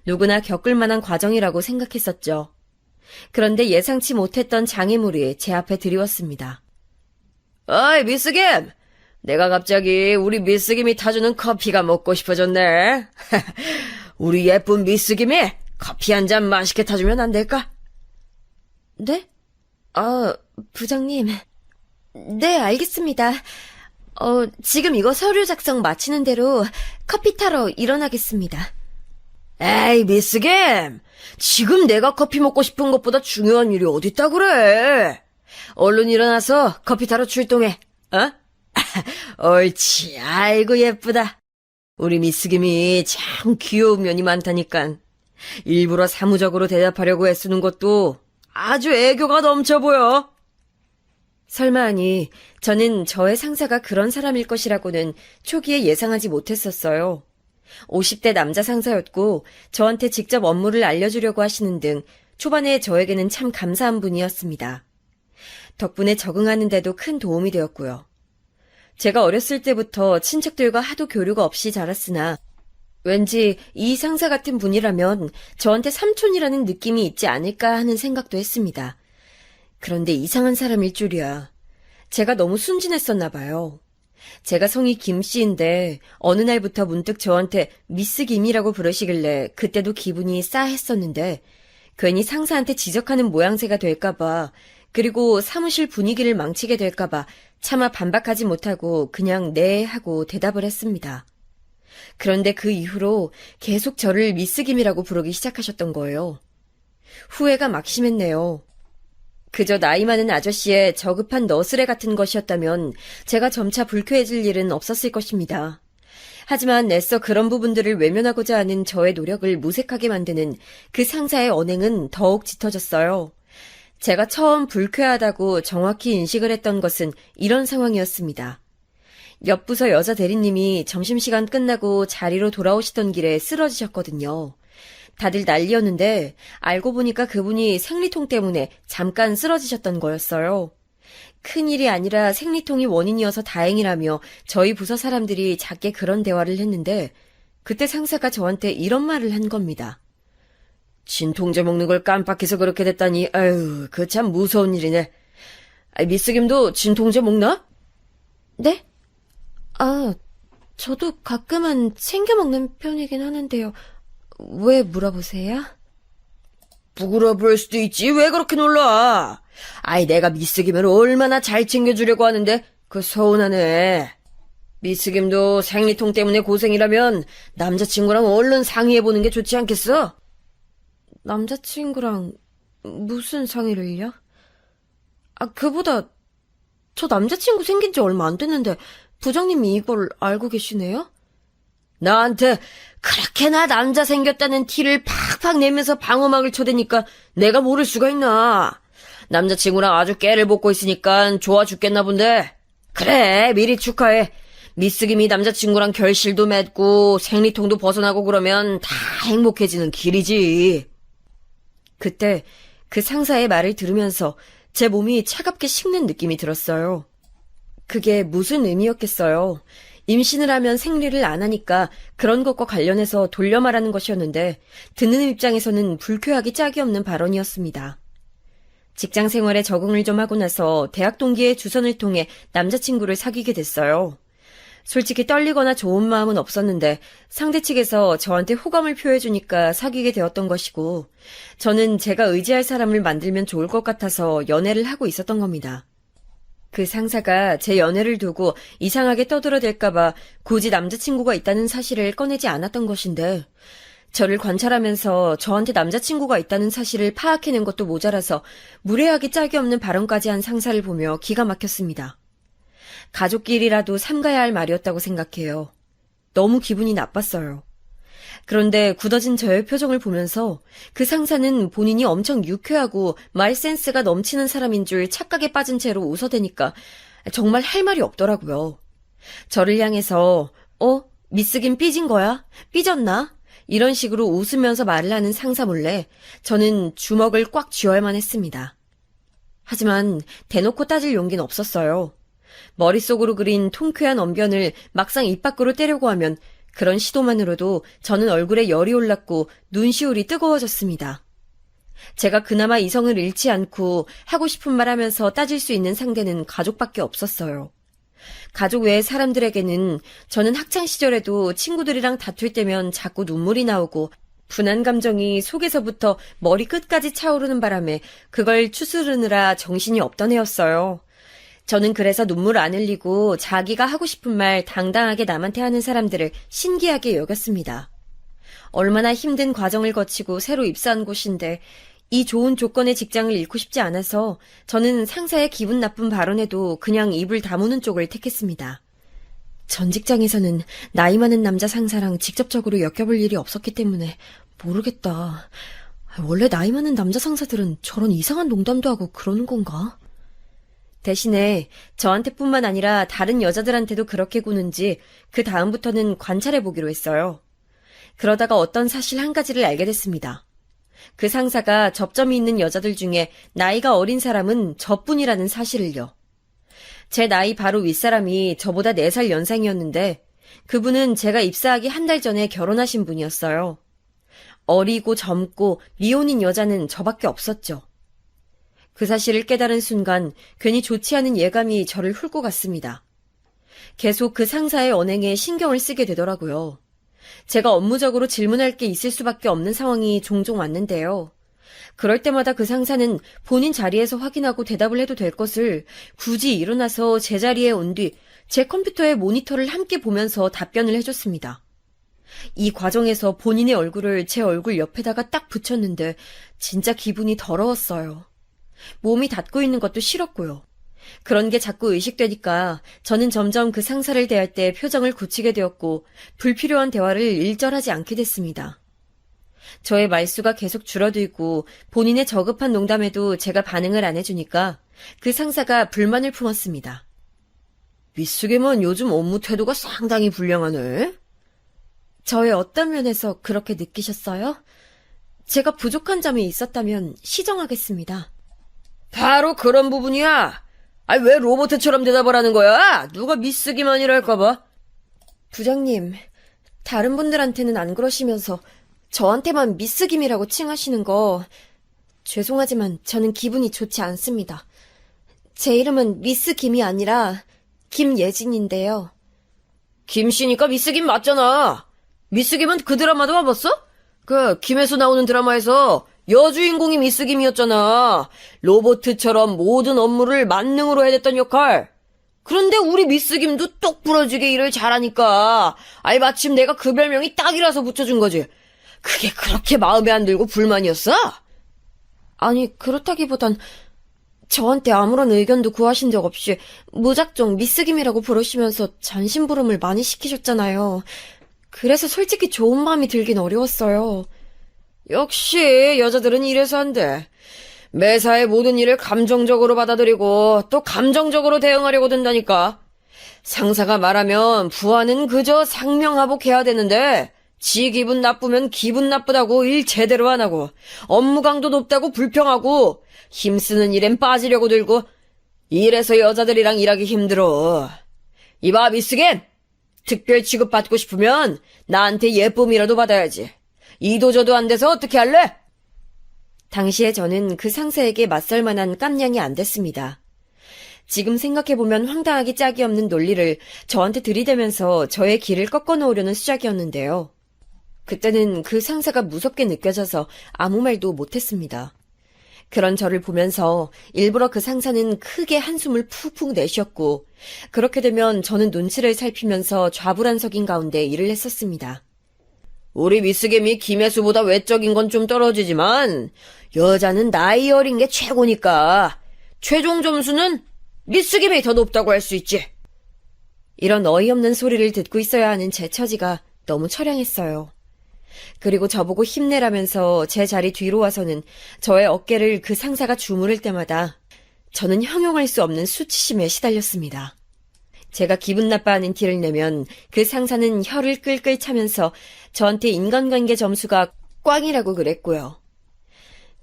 누구나 겪을 만한 과정이라고 생각했었죠. 그런데 예상치 못했던 장애물이 제 앞에 드리웠습니다. 어이, 미스 김! 내가 갑자기 우리 미스 김이 타주는 커피가 먹고 싶어졌네. 우리 예쁜 미스 김이 커피 한 잔 맛있게 타주면 안 될까? 네? 부장님. 네, 알겠습니다. 지금 이거 서류 작성 마치는 대로 커피 타러 일어나겠습니다. 에이, 미스 김! 지금 내가 커피 먹고 싶은 것보다 중요한 일이 어딨다 그래? 얼른 일어나서 커피 타러 출동해, 어? 옳지, 아이고 예쁘다. 우리 미스 김이 참 귀여운 면이 많다니깐. 일부러 사무적으로 대답하려고 애쓰는 것도 아주 애교가 넘쳐 보여. 설마하니 저는 저의 상사가 그런 사람일 것이라고는 초기에 예상하지 못했었어요. 50대 남자 상사였고 저한테 직접 업무를 알려주려고 하시는 등 초반에 저에게는 참 감사한 분이었습니다. 덕분에 적응하는 데도 큰 도움이 되었고요. 제가 어렸을 때부터 친척들과 하도 교류가 없이 자랐으나 왠지 이 상사 같은 분이라면 저한테 삼촌이라는 느낌이 있지 않을까 하는 생각도 했습니다. 그런데 이상한 사람일 줄이야. 제가 너무 순진했었나 봐요. 제가 성이 김씨인데 어느 날부터 문득 저한테 미스 김이라고 부르시길래 그때도 기분이 싸했었는데 괜히 상사한테 지적하는 모양새가 될까봐 그리고 사무실 분위기를 망치게 될까봐 차마 반박하지 못하고 그냥 네 하고 대답을 했습니다. 그런데 그 이후로 계속 저를 미스 김이라고 부르기 시작하셨던 거예요. 후회가 막심했네요. 그저 나이 많은 아저씨의 저급한 너스레 같은 것이었다면 제가 점차 불쾌해질 일은 없었을 것입니다. 하지만 애써 그런 부분들을 외면하고자 하는 저의 노력을 무색하게 만드는 그 상사의 언행은 더욱 짙어졌어요. 제가 처음 불쾌하다고 정확히 인식을 했던 것은 이런 상황이었습니다. 옆 부서 여자 대리님이 점심시간 끝나고 자리로 돌아오시던 길에 쓰러지셨거든요. 다들 난리였는데 알고 보니까 그분이 생리통 때문에 잠깐 쓰러지셨던 거였어요. 큰일이 아니라 생리통이 원인이어서 다행이라며 저희 부서 사람들이 작게 그런 대화를 했는데 그때 상사가 저한테 이런 말을 한 겁니다. 진통제 먹는 걸 깜빡해서 그렇게 됐다니 아유 그 참 무서운 일이네. 미스 김도 진통제 먹나? 네? 저도 가끔은 챙겨 먹는 편이긴 하는데요. 왜 물어보세요? 부끄러워 보일 수도 있지. 왜 그렇게 놀라? 아이, 내가 미스김을 얼마나 잘 챙겨주려고 하는데, 그 서운하네. 미스김도 생리통 때문에 고생이라면 남자친구랑 얼른 상의해보는 게 좋지 않겠어? 남자친구랑 무슨 상의를요? 그보다 저 남자친구 생긴 지 얼마 안 됐는데 부장님이 이걸 알고 계시네요? 나한테 그렇게나 남자 생겼다는 티를 팍팍 내면서 방어막을 쳐대니까 내가 모를 수가 있나. 남자친구랑 아주 깨를 볶고 있으니까 좋아 죽겠나 본데. 그래, 미리 축하해. 미스김이 남자친구랑 결실도 맺고 생리통도 벗어나고 그러면 다 행복해지는 길이지. 그때 그 상사의 말을 들으면서 제 몸이 차갑게 식는 느낌이 들었어요. 그게 무슨 의미였겠어요. 임신을 하면 생리를 안 하니까 그런 것과 관련해서 돌려 말하는 것이었는데 듣는 입장에서는 불쾌하기 짝이 없는 발언이었습니다. 직장 생활에 적응을 좀 하고 나서 대학 동기의 주선을 통해 남자친구를 사귀게 됐어요. 솔직히 떨리거나 좋은 마음은 없었는데 상대 측에서 저한테 호감을 표해주니까 사귀게 되었던 것이고 저는 제가 의지할 사람을 만들면 좋을 것 같아서 연애를 하고 있었던 겁니다. 그 상사가 제 연애를 두고 이상하게 떠들어댈까봐 굳이 남자친구가 있다는 사실을 꺼내지 않았던 것인데 저를 관찰하면서 저한테 남자친구가 있다는 사실을 파악해낸 것도 모자라서 무례하기 짝이 없는 발언까지 한 상사를 보며 기가 막혔습니다. 가족끼리라도 삼가야 할 말이었다고 생각해요. 너무 기분이 나빴어요. 그런데 굳어진 저의 표정을 보면서 그 상사는 본인이 엄청 유쾌하고 말 센스가 넘치는 사람인 줄 착각에 빠진 채로 웃어대니까 정말 할 말이 없더라고요. 저를 향해서 미스긴 삐진 거야? 삐졌나? 이런 식으로 웃으면서 말을 하는 상사 몰래 저는 주먹을 꽉 쥐어야만 했습니다. 하지만 대놓고 따질 용기는 없었어요. 머릿속으로 그린 통쾌한 언변을 막상 입 밖으로 떼려고 하면 그런 시도만으로도 저는 얼굴에 열이 올랐고 눈시울이 뜨거워졌습니다. 제가 그나마 이성을 잃지 않고 하고 싶은 말 하면서 따질 수 있는 상대는 가족밖에 없었어요. 가족 외의 사람들에게는 저는 학창시절에도 친구들이랑 다툴 때면 자꾸 눈물이 나오고 분한 감정이 속에서부터 머리 끝까지 차오르는 바람에 그걸 추스르느라 정신이 없던 애였어요. 저는 그래서 눈물 안 흘리고 자기가 하고 싶은 말 당당하게 남한테 하는 사람들을 신기하게 여겼습니다. 얼마나 힘든 과정을 거치고 새로 입사한 곳인데 이 좋은 조건의 직장을 잃고 싶지 않아서 저는 상사의 기분 나쁜 발언에도 그냥 입을 다무는 쪽을 택했습니다. 전 직장에서는 나이 많은 남자 상사랑 직접적으로 엮여볼 일이 없었기 때문에 모르겠다. 원래 나이 많은 남자 상사들은 저런 이상한 농담도 하고 그러는 건가? 대신에 저한테뿐만 아니라 다른 여자들한테도 그렇게 구는지 그 다음부터는 관찰해보기로 했어요. 그러다가 어떤 사실 한 가지를 알게 됐습니다. 그 상사가 접점이 있는 여자들 중에 나이가 어린 사람은 저뿐이라는 사실을요. 제 나이 바로 윗사람이 저보다 4살 연상이었는데 그분은 제가 입사하기 한 달 전에 결혼하신 분이었어요. 어리고 젊고 미혼인 여자는 저밖에 없었죠. 그 사실을 깨달은 순간 괜히 좋지 않은 예감이 저를 훑고 갔습니다. 계속 그 상사의 언행에 신경을 쓰게 되더라고요. 제가 업무적으로 질문할 게 있을 수밖에 없는 상황이 종종 왔는데요. 그럴 때마다 그 상사는 본인 자리에서 확인하고 대답을 해도 될 것을 굳이 일어나서 제 자리에 온 뒤 제 컴퓨터의 모니터를 함께 보면서 답변을 해줬습니다. 이 과정에서 본인의 얼굴을 제 얼굴 옆에다가 딱 붙였는데 진짜 기분이 더러웠어요. 몸이 닫고 있는 것도 싫었고요. 그런 게 자꾸 의식되니까 저는 점점 그 상사를 대할 때 표정을 굳히게 되었고 불필요한 대화를 일절하지 않게 됐습니다. 저의 말수가 계속 줄어들고 본인의 저급한 농담에도 제가 반응을 안 해주니까 그 상사가 불만을 품었습니다. 미스김은 요즘 업무 태도가 상당히 불량하네. 저의 어떤 면에서 그렇게 느끼셨어요? 제가 부족한 점이 있었다면 시정하겠습니다. 바로 그런 부분이야. 왜 로봇처럼 대답을 하는 거야? 누가 미스기만이랄까봐. 부장님, 다른 분들한테는 안 그러시면서 저한테만 미스김이라고 칭하시는 거 죄송하지만 저는 기분이 좋지 않습니다. 제 이름은 미스김이 아니라 김예진인데요. 김씨니까 미스김 맞잖아. 미스김은 그 드라마도 봐봤어? 그 김혜수 나오는 드라마에서 여주인공이 미스김이었잖아. 로보트처럼 모든 업무를 만능으로 해냈던 역할. 그런데 우리 미스김도 똑부러지게 일을 잘하니까 아이 마침 내가 그 별명이 딱이라서 붙여준 거지. 그게 그렇게 마음에 안 들고 불만이었어? 아니, 그렇다기보단 저한테 아무런 의견도 구하신 적 없이 무작정 미스김이라고 부르시면서 잔심부름을 많이 시키셨잖아요. 그래서 솔직히 좋은 마음이 들긴 어려웠어요. 역시 여자들은 이래서 안 돼. 매사의 모든 일을 감정적으로 받아들이고 또 감정적으로 대응하려고 든다니까. 상사가 말하면 부하는 그저 상명하복해야 되는데 지 기분 나쁘면 기분 나쁘다고 일 제대로 안 하고 업무 강도 높다고 불평하고 힘쓰는 일엔 빠지려고 들고 이래서 여자들이랑 일하기 힘들어. 이봐 미스겐, 특별 취급받고 싶으면 나한테 예쁨이라도 받아야지. 이도저도 안 돼서 어떻게 할래? 당시에 저는 그 상사에게 맞설 만한 깜냥이 안 됐습니다. 지금 생각해보면 황당하기 짝이 없는 논리를 저한테 들이대면서 저의 길을 꺾어놓으려는 수작이었는데요. 그때는 그 상사가 무섭게 느껴져서 아무 말도 못했습니다. 그런 저를 보면서 일부러 그 상사는 크게 한숨을 푹푹 내쉬었고, 그렇게 되면 저는 눈치를 살피면서 좌불안석인 가운데 일을 했었습니다. 우리 미스겜이 김혜수보다 외적인 건 좀 떨어지지만 여자는 나이 어린 게 최고니까 최종 점수는 미스겜이 더 높다고 할 수 있지. 이런 어이없는 소리를 듣고 있어야 하는 제 처지가 너무 처량했어요. 그리고 저보고 힘내라면서 제 자리 뒤로 와서는 저의 어깨를 그 상사가 주무를 때마다 저는 형용할 수 없는 수치심에 시달렸습니다. 제가 기분 나빠하는 티를 내면 그 상사는 혀를 끌끌 차면서 저한테 인간관계 점수가 꽝이라고 그랬고요.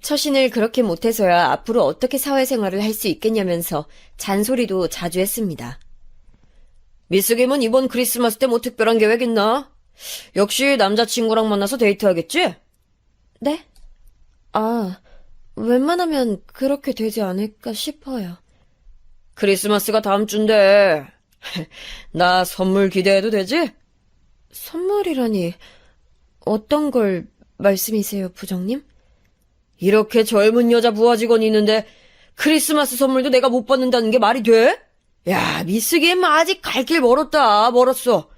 처신을 그렇게 못해서야 앞으로 어떻게 사회생활을 할 수 있겠냐면서 잔소리도 자주 했습니다. 미스김은 이번 크리스마스 때 뭐 특별한 계획 있나? 역시 남자친구랑 만나서 데이트하겠지? 네? 아, 웬만하면 그렇게 되지 않을까 싶어요. 크리스마스가 다음 주인데 나 선물 기대해도 되지? 선물이라니 어떤 걸 말씀이세요, 부장님? 이렇게 젊은 여자 부하 직원이 있는데 크리스마스 선물도 내가 못 받는다는 게 말이 돼? 야, 미스김 아직 갈 길 멀었다, 멀었어.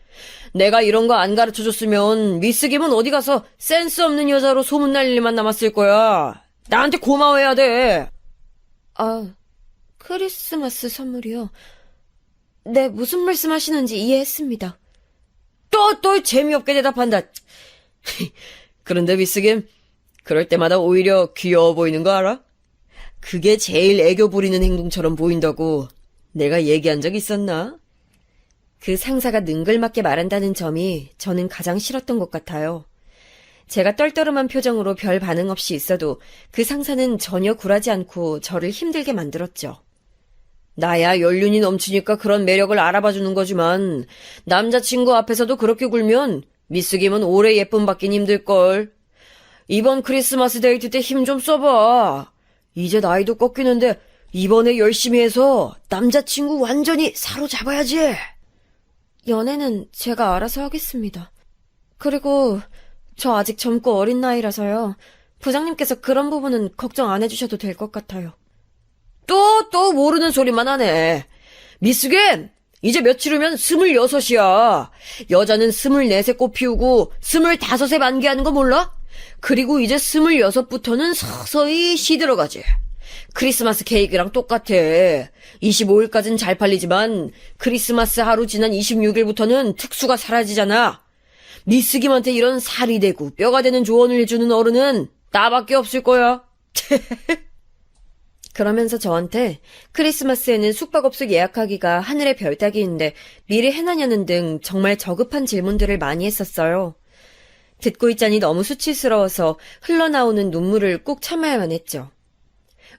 내가 이런 거 안 가르쳐줬으면 미스김은 어디 가서 센스 없는 여자로 소문날 일만 남았을 거야. 나한테 고마워해야 돼. 아, 크리스마스 선물이요? 네, 무슨 말씀 하시는지 이해했습니다. 또 재미없게 대답한다. 그런데 미스김, 그럴 때마다 오히려 귀여워 보이는 거 알아? 그게 제일 애교 부리는 행동처럼 보인다고 내가 얘기한 적 있었나? 그 상사가 능글맞게 말한다는 점이 저는 가장 싫었던 것 같아요. 제가 떨떠름한 표정으로 별 반응 없이 있어도 그 상사는 전혀 굴하지 않고 저를 힘들게 만들었죠. 나야 연륜이 넘치니까 그런 매력을 알아봐주는 거지만 남자친구 앞에서도 그렇게 굴면 미스김은 오래 예쁨 받긴 힘들걸. 이번 크리스마스 데이트 때 힘 좀 써봐. 이제 나이도 꺾이는데 이번에 열심히 해서 남자친구 완전히 사로잡아야지. 연애는 제가 알아서 하겠습니다. 그리고 저 아직 젊고 어린 나이라서요. 부장님께서 그런 부분은 걱정 안 해주셔도 될 것 같아요. 또 모르는 소리만 하네. 미스겐, 이제 며칠 후면 26이야. 여자는 24세 꽃 피우고 25세 만개하는 거 몰라? 그리고 이제 26부터는 서서히 시들어가지. 크리스마스 케이크랑 똑같아. 25일까진 잘 팔리지만 크리스마스 하루 지난 26일부터는 특수가 사라지잖아. 미스김한테 이런 살이 되고 뼈가 되는 조언을 해주는 어른은 나밖에 없을 거야. 그러면서 저한테 크리스마스에는 숙박업소 예약하기가 하늘의 별 따기인데 미리 해놨냐는 등 정말 저급한 질문들을 많이 했었어요. 듣고 있자니 너무 수치스러워서 흘러나오는 눈물을 꾹 참아야만 했죠.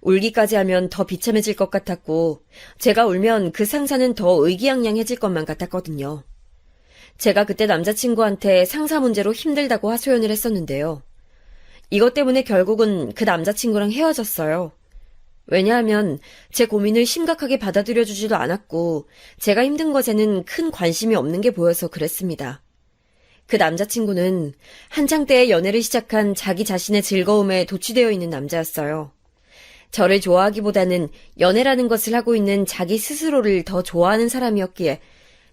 울기까지 하면 더 비참해질 것 같았고 제가 울면 그 상사는 더 의기양양해질 것만 같았거든요. 제가 그때 남자친구한테 상사 문제로 힘들다고 하소연을 했었는데요. 이것 때문에 결국은 그 남자친구랑 헤어졌어요. 왜냐하면 제 고민을 심각하게 받아들여주지도 않았고 제가 힘든 것에는 큰 관심이 없는 게 보여서 그랬습니다. 그 남자친구는 한창 때에 연애를 시작한 자기 자신의 즐거움에 도취되어 있는 남자였어요. 저를 좋아하기보다는 연애라는 것을 하고 있는 자기 스스로를 더 좋아하는 사람이었기에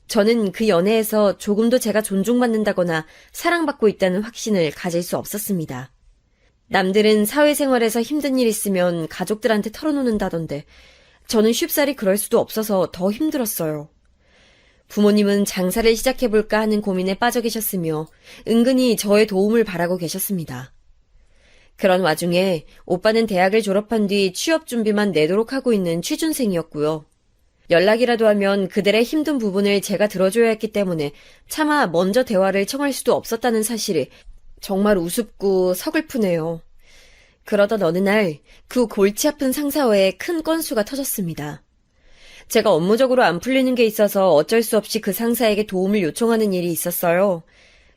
저는 그 연애에서 조금도 제가 존중받는다거나 사랑받고 있다는 확신을 가질 수 없었습니다. 남들은 사회생활에서 힘든 일 있으면 가족들한테 털어놓는다던데 저는 쉽사리 그럴 수도 없어서 더 힘들었어요. 부모님은 장사를 시작해볼까 하는 고민에 빠져 계셨으며 은근히 저의 도움을 바라고 계셨습니다. 그런 와중에 오빠는 대학을 졸업한 뒤 취업 준비만 내도록 하고 있는 취준생이었고요. 연락이라도 하면 그들의 힘든 부분을 제가 들어줘야 했기 때문에 차마 먼저 대화를 청할 수도 없었다는 사실이 정말 우습고 서글프네요. 그러던 어느 날 그 골치 아픈 상사와의 큰 건수가 터졌습니다. 제가 업무적으로 안 풀리는 게 있어서 어쩔 수 없이 그 상사에게 도움을 요청하는 일이 있었어요.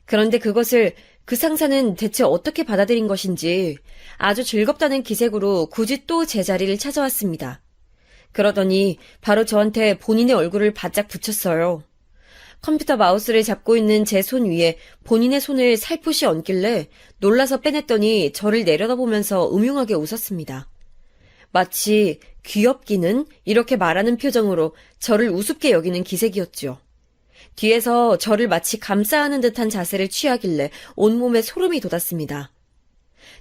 그런데 그것을 그 상사는 대체 어떻게 받아들인 것인지 아주 즐겁다는 기색으로 굳이 또 제 자리를 찾아왔습니다. 그러더니 바로 저한테 본인의 얼굴을 바짝 붙였어요. 컴퓨터 마우스를 잡고 있는 제 손 위에 본인의 손을 살포시 얹길래 놀라서 빼냈더니 저를 내려다보면서 음흉하게 웃었습니다. 마치 귀엽기는 이렇게 말하는 표정으로 저를 우습게 여기는 기색이었죠. 뒤에서 저를 마치 감싸하는 듯한 자세를 취하길래 온몸에 소름이 돋았습니다.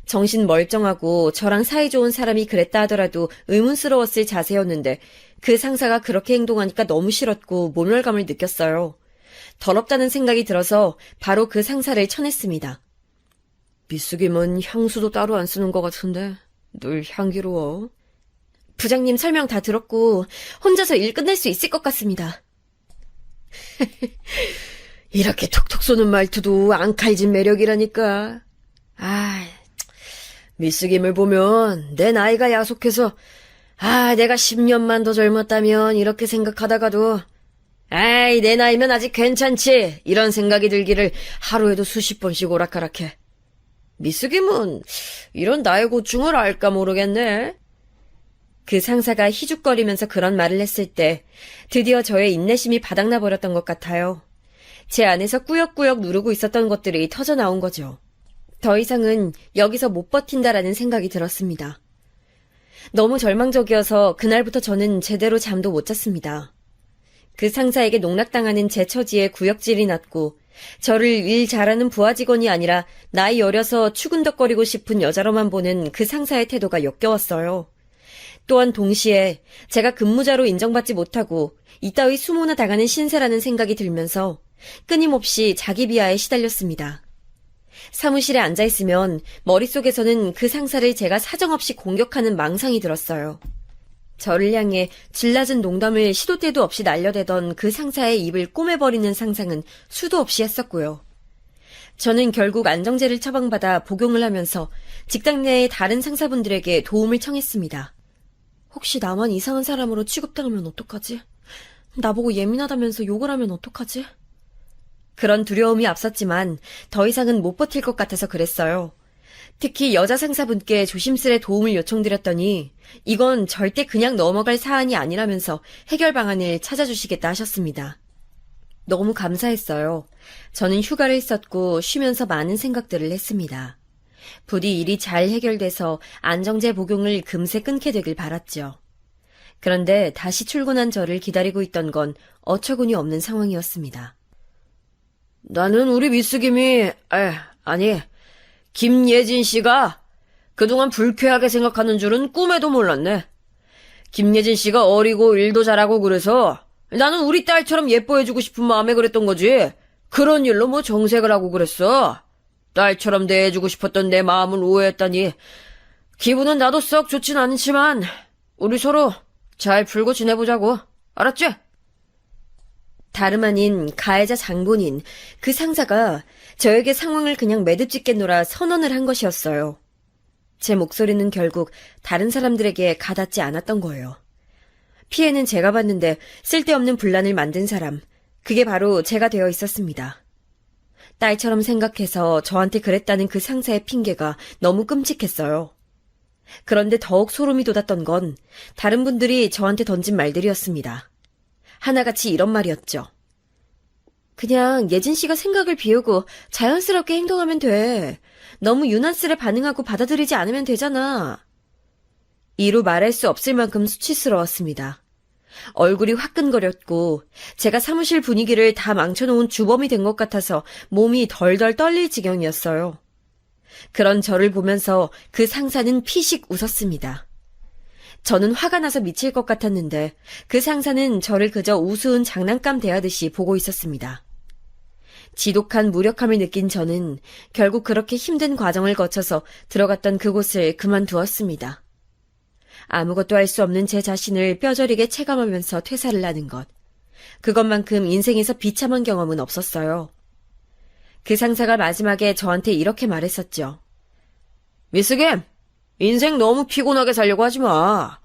정신 멀쩡하고 저랑 사이좋은 사람이 그랬다 하더라도 의문스러웠을 자세였는데 그 상사가 그렇게 행동하니까 너무 싫었고 모멸감을 느꼈어요. 더럽다는 생각이 들어서 바로 그 상사를 쳐냈습니다. 미숙임은 향수도 따로 안 쓰는 것 같은데 늘 향기로워. 부장님 설명 다 들었고 혼자서 일 끝낼 수 있을 것 같습니다. 이렇게 톡톡 쏘는 말투도 앙칼진 매력이라니까. 미숙임을 보면 내 나이가 야속해서 내가 10년만 더 젊었다면 이렇게 생각하다가도 내 나이면 아직 괜찮지 이런 생각이 들기를 하루에도 수십 번씩 오락가락해. 미숙임은 이런 나의 고충을 알까 모르겠네. 그 상사가 희죽거리면서 그런 말을 했을 때 드디어 저의 인내심이 바닥나 버렸던 것 같아요. 제 안에서 꾸역꾸역 누르고 있었던 것들이 터져나온 거죠. 더 이상은 여기서 못 버틴다라는 생각이 들었습니다. 너무 절망적이어서 그날부터 저는 제대로 잠도 못 잤습니다. 그 상사에게 농락당하는 제 처지에 구역질이 났고 저를 일 잘하는 부하 직원이 아니라 나이 어려서 추근덕거리고 싶은 여자로만 보는 그 상사의 태도가 역겨웠어요. 또한 동시에 제가 근무자로 인정받지 못하고 이따위 수모나 당하는 신세라는 생각이 들면서 끊임없이 자기 비하에 시달렸습니다. 사무실에 앉아있으면 머릿속에서는 그 상사를 제가 사정없이 공격하는 망상이 들었어요. 저를 향해 질낮은 농담을 시도 때도 없이 날려대던 그 상사의 입을 꼬매버리는 상상은 수도 없이 했었고요. 저는 결국 안정제를 처방받아 복용을 하면서 직장 내의 다른 상사분들에게 도움을 청했습니다. 혹시 나만 이상한 사람으로 취급당하면 어떡하지? 나보고 예민하다면서 욕을 하면 어떡하지? 그런 두려움이 앞섰지만 더 이상은 못 버틸 것 같아서 그랬어요. 특히 여자 상사분께 조심스레 도움을 요청드렸더니 이건 절대 그냥 넘어갈 사안이 아니라면서 해결 방안을 찾아주시겠다 하셨습니다. 너무 감사했어요. 저는 휴가를 썼고 쉬면서 많은 생각들을 했습니다. 부디 일이 잘 해결돼서 안정제 복용을 금세 끊게 되길 바랐죠. 그런데 다시 출근한 저를 기다리고 있던 건 어처구니 없는 상황이었습니다. 나는 우리 미숙임이, 김예진 씨가 그동안 불쾌하게 생각하는 줄은 꿈에도 몰랐네. 김예진 씨가 어리고 일도 잘하고 그래서 나는 우리 딸처럼 예뻐해주고 싶은 마음에 그랬던 거지. 그런 일로 뭐 정색을 하고 그랬어. 딸처럼 대해주고 싶었던 내 마음을 오해했다니. 기분은 나도 썩 좋진 않지만 우리 서로 잘 풀고 지내보자고. 알았지? 다름 아닌 가해자 장본인 그 상사가 저에게 상황을 그냥 매듭짓게 놀아 선언을 한 것이었어요. 제 목소리는 결국 다른 사람들에게 가닿지 않았던 거예요. 피해는 제가 봤는데 쓸데없는 분란을 만든 사람, 그게 바로 제가 되어 있었습니다. 딸처럼 생각해서 저한테 그랬다는 그 상사의 핑계가 너무 끔찍했어요. 그런데 더욱 소름이 돋았던 건 다른 분들이 저한테 던진 말들이었습니다. 하나같이 이런 말이었죠. 그냥 예진 씨가 생각을 비우고 자연스럽게 행동하면 돼. 너무 유난스레 반응하고 받아들이지 않으면 되잖아. 이루 말할 수 없을 만큼 수치스러웠습니다. 얼굴이 화끈거렸고 제가 사무실 분위기를 다 망쳐놓은 주범이 된 것 같아서 몸이 덜덜 떨릴 지경이었어요. 그런 저를 보면서 그 상사는 피식 웃었습니다. 저는 화가 나서 미칠 것 같았는데 그 상사는 저를 그저 우스운 장난감 대하듯이 보고 있었습니다. 지독한 무력함을 느낀 저는 결국 그렇게 힘든 과정을 거쳐서 들어갔던 그곳을 그만두었습니다. 아무것도 할 수 없는 제 자신을 뼈저리게 체감하면서 퇴사를 하는 것. 그것만큼 인생에서 비참한 경험은 없었어요. 그 상사가 마지막에 저한테 이렇게 말했었죠. 미스김, 인생 너무 피곤하게 살려고 하지 마.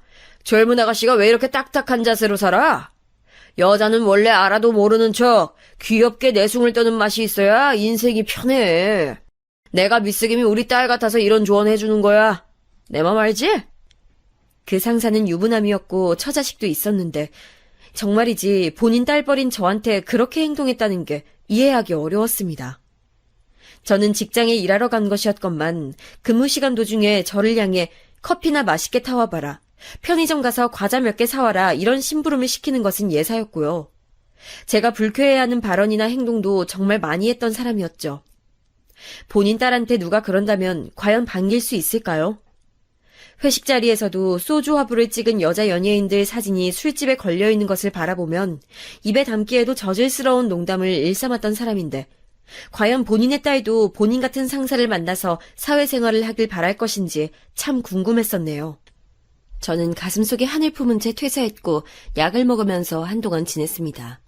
젊은 아가씨가 왜 이렇게 딱딱한 자세로 살아? 여자는 원래 알아도 모르는 척 귀엽게 내숭을 떠는 맛이 있어야 인생이 편해. 내가 미스김이 우리 딸 같아서 이런 조언 해주는 거야. 내 맘 알지? 그 상사는 유부남이었고 처자식도 있었는데 정말이지 본인 딸버린 저한테 그렇게 행동했다는 게 이해하기 어려웠습니다. 저는 직장에 일하러 간 것이었건만 근무 시간 도중에 저를 향해 커피나 맛있게 타와봐라, 편의점 가서 과자 몇 개 사와라 이런 심부름을 시키는 것은 예사였고요. 제가 불쾌해하는 발언이나 행동도 정말 많이 했던 사람이었죠. 본인 딸한테 누가 그런다면 과연 반길 수 있을까요? 회식 자리에서도 소주 화부를 찍은 여자 연예인들 사진이 술집에 걸려있는 것을 바라보면 입에 담기에도 저질스러운 농담을 일삼았던 사람인데 과연 본인의 딸도 본인 같은 상사를 만나서 사회생활을 하길 바랄 것인지 참 궁금했었네요. 저는 가슴속에 한을 품은 채 퇴사했고 약을 먹으면서 한동안 지냈습니다.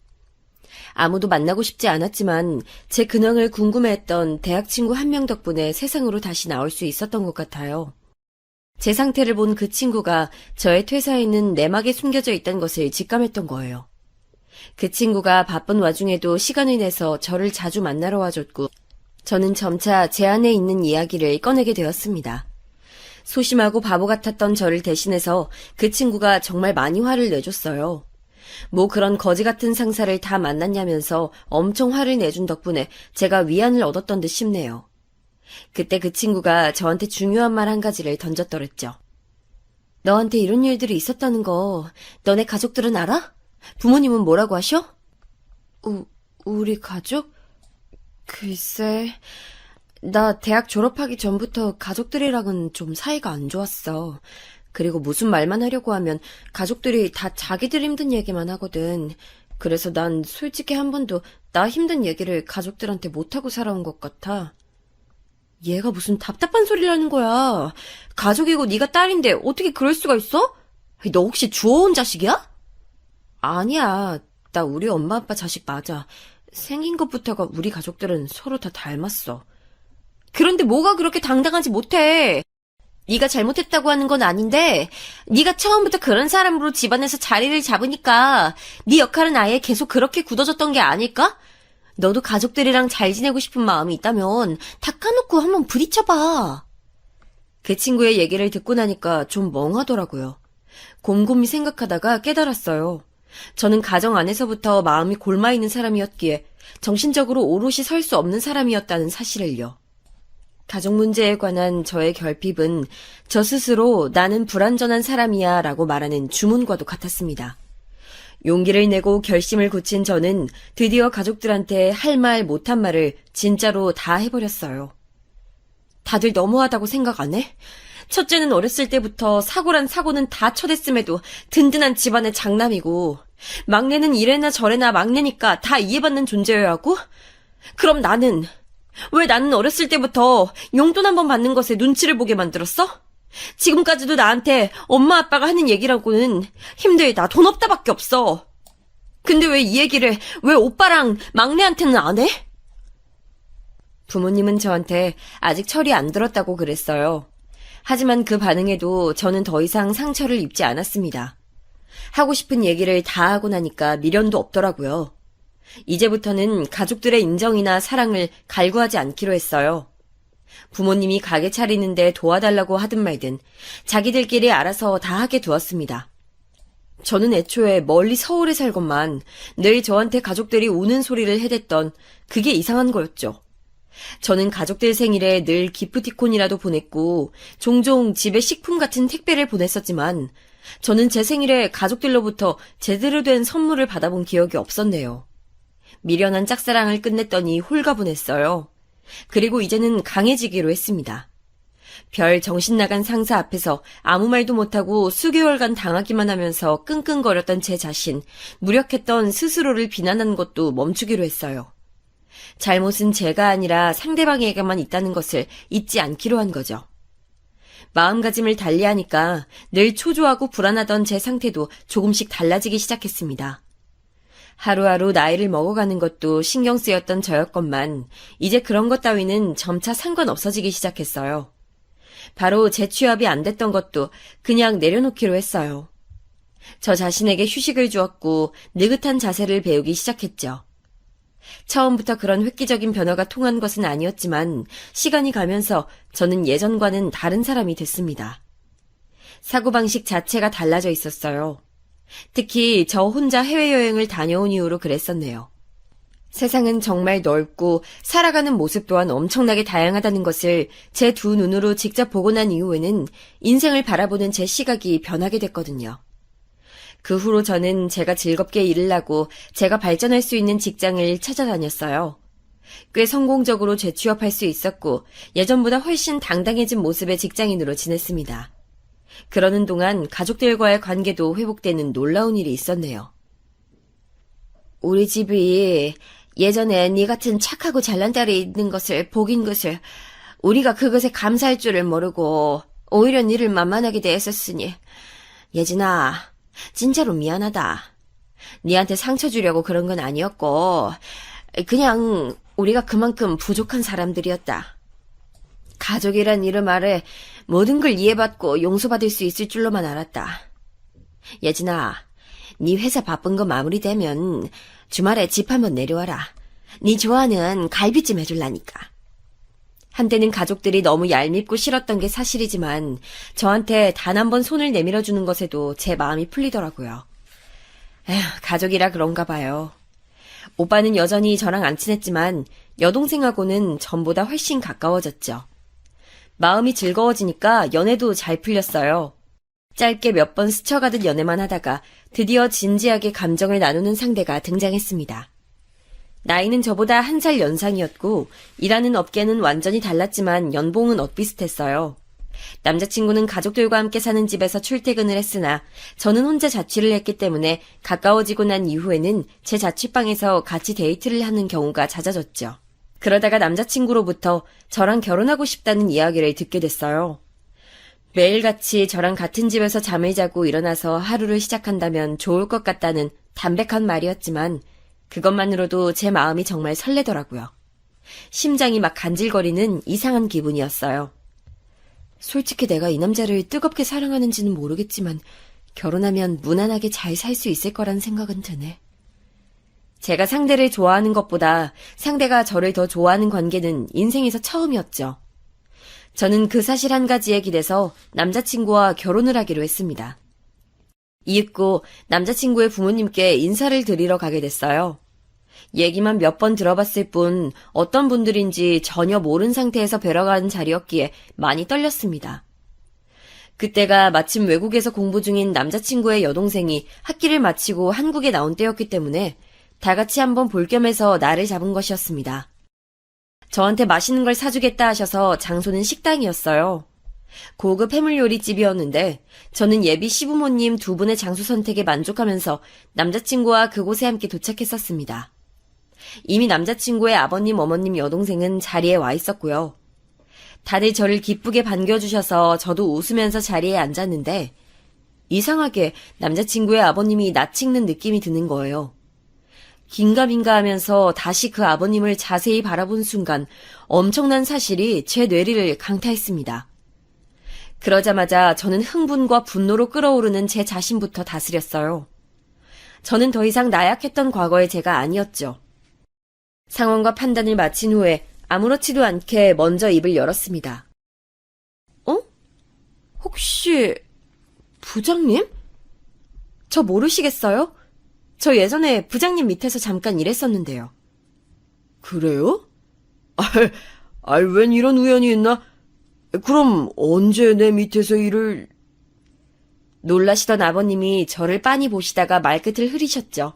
아무도 만나고 싶지 않았지만 제 근황을 궁금해했던 대학 친구 한 명 덕분에 세상으로 다시 나올 수 있었던 것 같아요. 제 상태를 본 그 친구가 저의 퇴사에는 내막에 숨겨져 있던 것을 직감했던 거예요. 그 친구가 바쁜 와중에도 시간을 내서 저를 자주 만나러 와줬고 저는 점차 제 안에 있는 이야기를 꺼내게 되었습니다. 소심하고 바보 같았던 저를 대신해서 그 친구가 정말 많이 화를 내줬어요. 뭐 그런 거지 같은 상사를 다 만났냐면서 엄청 화를 내준 덕분에 제가 위안을 얻었던 듯 싶네요. 그때 그 친구가 저한테 중요한 말 한 가지를 던졌더랬죠. 너한테 이런 일들이 있었다는 거 너네 가족들은 알아? 부모님은 뭐라고 하셔? 우리 가족? 글쎄, 나 대학 졸업하기 전부터 가족들이랑은 좀 사이가 안 좋았어. 그리고 무슨 말만 하려고 하면 가족들이 다 자기들 힘든 얘기만 하거든. 그래서 난 솔직히 한 번도 나 힘든 얘기를 가족들한테 못하고 살아온 것 같아. 얘가 무슨 답답한 소리를 하는 거야. 가족이고 네가 딸인데 어떻게 그럴 수가 있어? 너 혹시 주워온 자식이야? 아니야. 나 우리 엄마 아빠 자식 맞아. 생긴 것부터가 우리 가족들은 서로 다 닮았어. 그런데 뭐가 그렇게 당당하지 못해? 네가 잘못했다고 하는 건 아닌데 네가 처음부터 그런 사람으로 집안에서 자리를 잡으니까 네 역할은 아예 계속 그렇게 굳어졌던 게 아닐까? 너도 가족들이랑 잘 지내고 싶은 마음이 있다면 다 까놓고 한번 부딪혀봐. 그 친구의 얘기를 듣고 나니까 좀 멍하더라고요. 곰곰이 생각하다가 깨달았어요. 저는 가정 안에서부터 마음이 골마있는 사람이었기에 정신적으로 오롯이 설 수 없는 사람이었다는 사실을요. 가족 문제에 관한 저의 결핍은 저 스스로 나는 불완전한 사람이야 라고 말하는 주문과도 같았습니다. 용기를 내고 결심을 굳힌 저는 드디어 가족들한테 할 말 못한 말을 진짜로 다 해버렸어요. 다들 너무하다고 생각 안 해? 첫째는 어렸을 때부터 사고란 사고는 다 쳐댔음에도 든든한 집안의 장남이고 막내는 이래나 저래나 막내니까 다 이해받는 존재여야 하고 그럼 왜 나는 어렸을 때부터 용돈 한 번 받는 것에 눈치를 보게 만들었어? 지금까지도 나한테 엄마 아빠가 하는 얘기라고는 힘들다, 돈 없다밖에 없어. 근데 왜 이 얘기를 왜 오빠랑 막내한테는 안 해? 부모님은 저한테 아직 철이 안 들었다고 그랬어요. 하지만 그 반응에도 저는 더 이상 상처를 입지 않았습니다. 하고 싶은 얘기를 다 하고 나니까 미련도 없더라고요. 이제부터는 가족들의 인정이나 사랑을 갈구하지 않기로 했어요. 부모님이 가게 차리는데 도와달라고 하든 말든 자기들끼리 알아서 다 하게 두었습니다. 저는 애초에 멀리 서울에 살건만 늘 저한테 가족들이 우는 소리를 해댔던 그게 이상한 거였죠. 저는 가족들 생일에 늘 기프티콘이라도 보냈고 종종 집에 식품 같은 택배를 보냈었지만 저는 제 생일에 가족들로부터 제대로 된 선물을 받아본 기억이 없었네요. 미련한 짝사랑을 끝냈더니 홀가분했어요. 그리고 이제는 강해지기로 했습니다. 별 정신나간 상사 앞에서 아무 말도 못하고 수개월간 당하기만 하면서 끙끙거렸던 제 자신, 무력했던 스스로를 비난하는 것도 멈추기로 했어요. 잘못은 제가 아니라 상대방에게만 있다는 것을 잊지 않기로 한 거죠. 마음가짐을 달리하니까 늘 초조하고 불안하던 제 상태도 조금씩 달라지기 시작했습니다. 하루하루 나이를 먹어가는 것도 신경 쓰였던 저였건만 이제 그런 것 따위는 점차 상관없어지기 시작했어요. 바로 재취업이 안 됐던 것도 그냥 내려놓기로 했어요. 저 자신에게 휴식을 주었고 느긋한 자세를 배우기 시작했죠. 처음부터 그런 획기적인 변화가 통한 것은 아니었지만 시간이 가면서 저는 예전과는 다른 사람이 됐습니다. 사고방식 자체가 달라져 있었어요. 특히 저 혼자 해외여행을 다녀온 이후로 그랬었네요. 세상은 정말 넓고 살아가는 모습 또한 엄청나게 다양하다는 것을 제 두 눈으로 직접 보고 난 이후에는 인생을 바라보는 제 시각이 변하게 됐거든요. 그 후로 저는 제가 즐겁게 일을 하고 제가 발전할 수 있는 직장을 찾아다녔어요. 꽤 성공적으로 재취업할 수 있었고 예전보다 훨씬 당당해진 모습의 직장인으로 지냈습니다. 그러는 동안 가족들과의 관계도 회복되는 놀라운 일이 있었네요. 우리 집이 예전에 네 같은 착하고 잘난 딸이 있는 것을 보긴 것을 우리가 그것에 감사할 줄을 모르고 오히려 니를 만만하게 대했었으니 예진아 진짜로 미안하다. 니한테 상처 주려고 그런 건 아니었고 그냥 우리가 그만큼 부족한 사람들이었다. 가족이란 이름 아래 모든 걸 이해받고 용서받을 수 있을 줄로만 알았다. 예진아, 네 회사 바쁜 거 마무리되면 주말에 집 한번 내려와라. 네 좋아하는 갈비찜 해줄라니까. 한때는 가족들이 너무 얄밉고 싫었던 게 사실이지만 저한테 단 한 번 손을 내밀어주는 것에도 제 마음이 풀리더라고요. 에휴, 가족이라 그런가 봐요. 오빠는 여전히 저랑 안 친했지만 여동생하고는 전보다 훨씬 가까워졌죠. 마음이 즐거워지니까 연애도 잘 풀렸어요. 짧게 몇 번 스쳐가듯 연애만 하다가 드디어 진지하게 감정을 나누는 상대가 등장했습니다. 나이는 저보다 1살 연상이었고 일하는 업계는 완전히 달랐지만 연봉은 엇비슷했어요. 남자친구는 가족들과 함께 사는 집에서 출퇴근을 했으나 저는 혼자 자취를 했기 때문에 가까워지고 난 이후에는 제 자취방에서 같이 데이트를 하는 경우가 잦아졌죠. 그러다가 남자친구로부터 저랑 결혼하고 싶다는 이야기를 듣게 됐어요. 매일같이 저랑 같은 집에서 잠을 자고 일어나서 하루를 시작한다면 좋을 것 같다는 담백한 말이었지만 그것만으로도 제 마음이 정말 설레더라고요. 심장이 막 간질거리는 이상한 기분이었어요. 솔직히 내가 이 남자를 뜨겁게 사랑하는지는 모르겠지만 결혼하면 무난하게 잘 살 수 있을 거란 생각은 드네. 제가 상대를 좋아하는 것보다 상대가 저를 더 좋아하는 관계는 인생에서 처음이었죠. 저는 그 사실 한 가지에 기대서 남자친구와 결혼을 하기로 했습니다. 이윽고 남자친구의 부모님께 인사를 드리러 가게 됐어요. 얘기만 몇 번 들어봤을 뿐 어떤 분들인지 전혀 모른 상태에서 뵈러 가는 자리였기에 많이 떨렸습니다. 그때가 마침 외국에서 공부 중인 남자친구의 여동생이 학기를 마치고 한국에 나온 때였기 때문에 다 같이 한번 볼 겸해서 날을 잡은 것이었습니다. 저한테 맛있는 걸 사주겠다 하셔서 장소는 식당이었어요. 고급 해물 요리집이었는데 저는 예비 시부모님 두 분의 장소 선택에 만족하면서 남자친구와 그곳에 함께 도착했었습니다. 이미 남자친구의 아버님, 어머님, 여동생은 자리에 와 있었고요. 다들 저를 기쁘게 반겨주셔서 저도 웃으면서 자리에 앉았는데 이상하게 남자친구의 아버님이 낯 찍는 느낌이 드는 거예요. 긴가민가 하면서 다시 그 아버님을 자세히 바라본 순간 엄청난 사실이 제 뇌리를 강타했습니다. 그러자마자 저는 흥분과 분노로 끓어오르는 제 자신부터 다스렸어요. 저는 더 이상 나약했던 과거의 제가 아니었죠. 상황과 판단을 마친 후에 아무렇지도 않게 먼저 입을 열었습니다. 혹시 부장님? 저 모르시겠어요? 저 예전에 부장님 밑에서 잠깐 일했었는데요. 그래요? 웬 이런 우연이 있나? 그럼 언제 내 밑에서 일을... 놀라시던 아버님이 저를 빤히 보시다가 말끝을 흐리셨죠.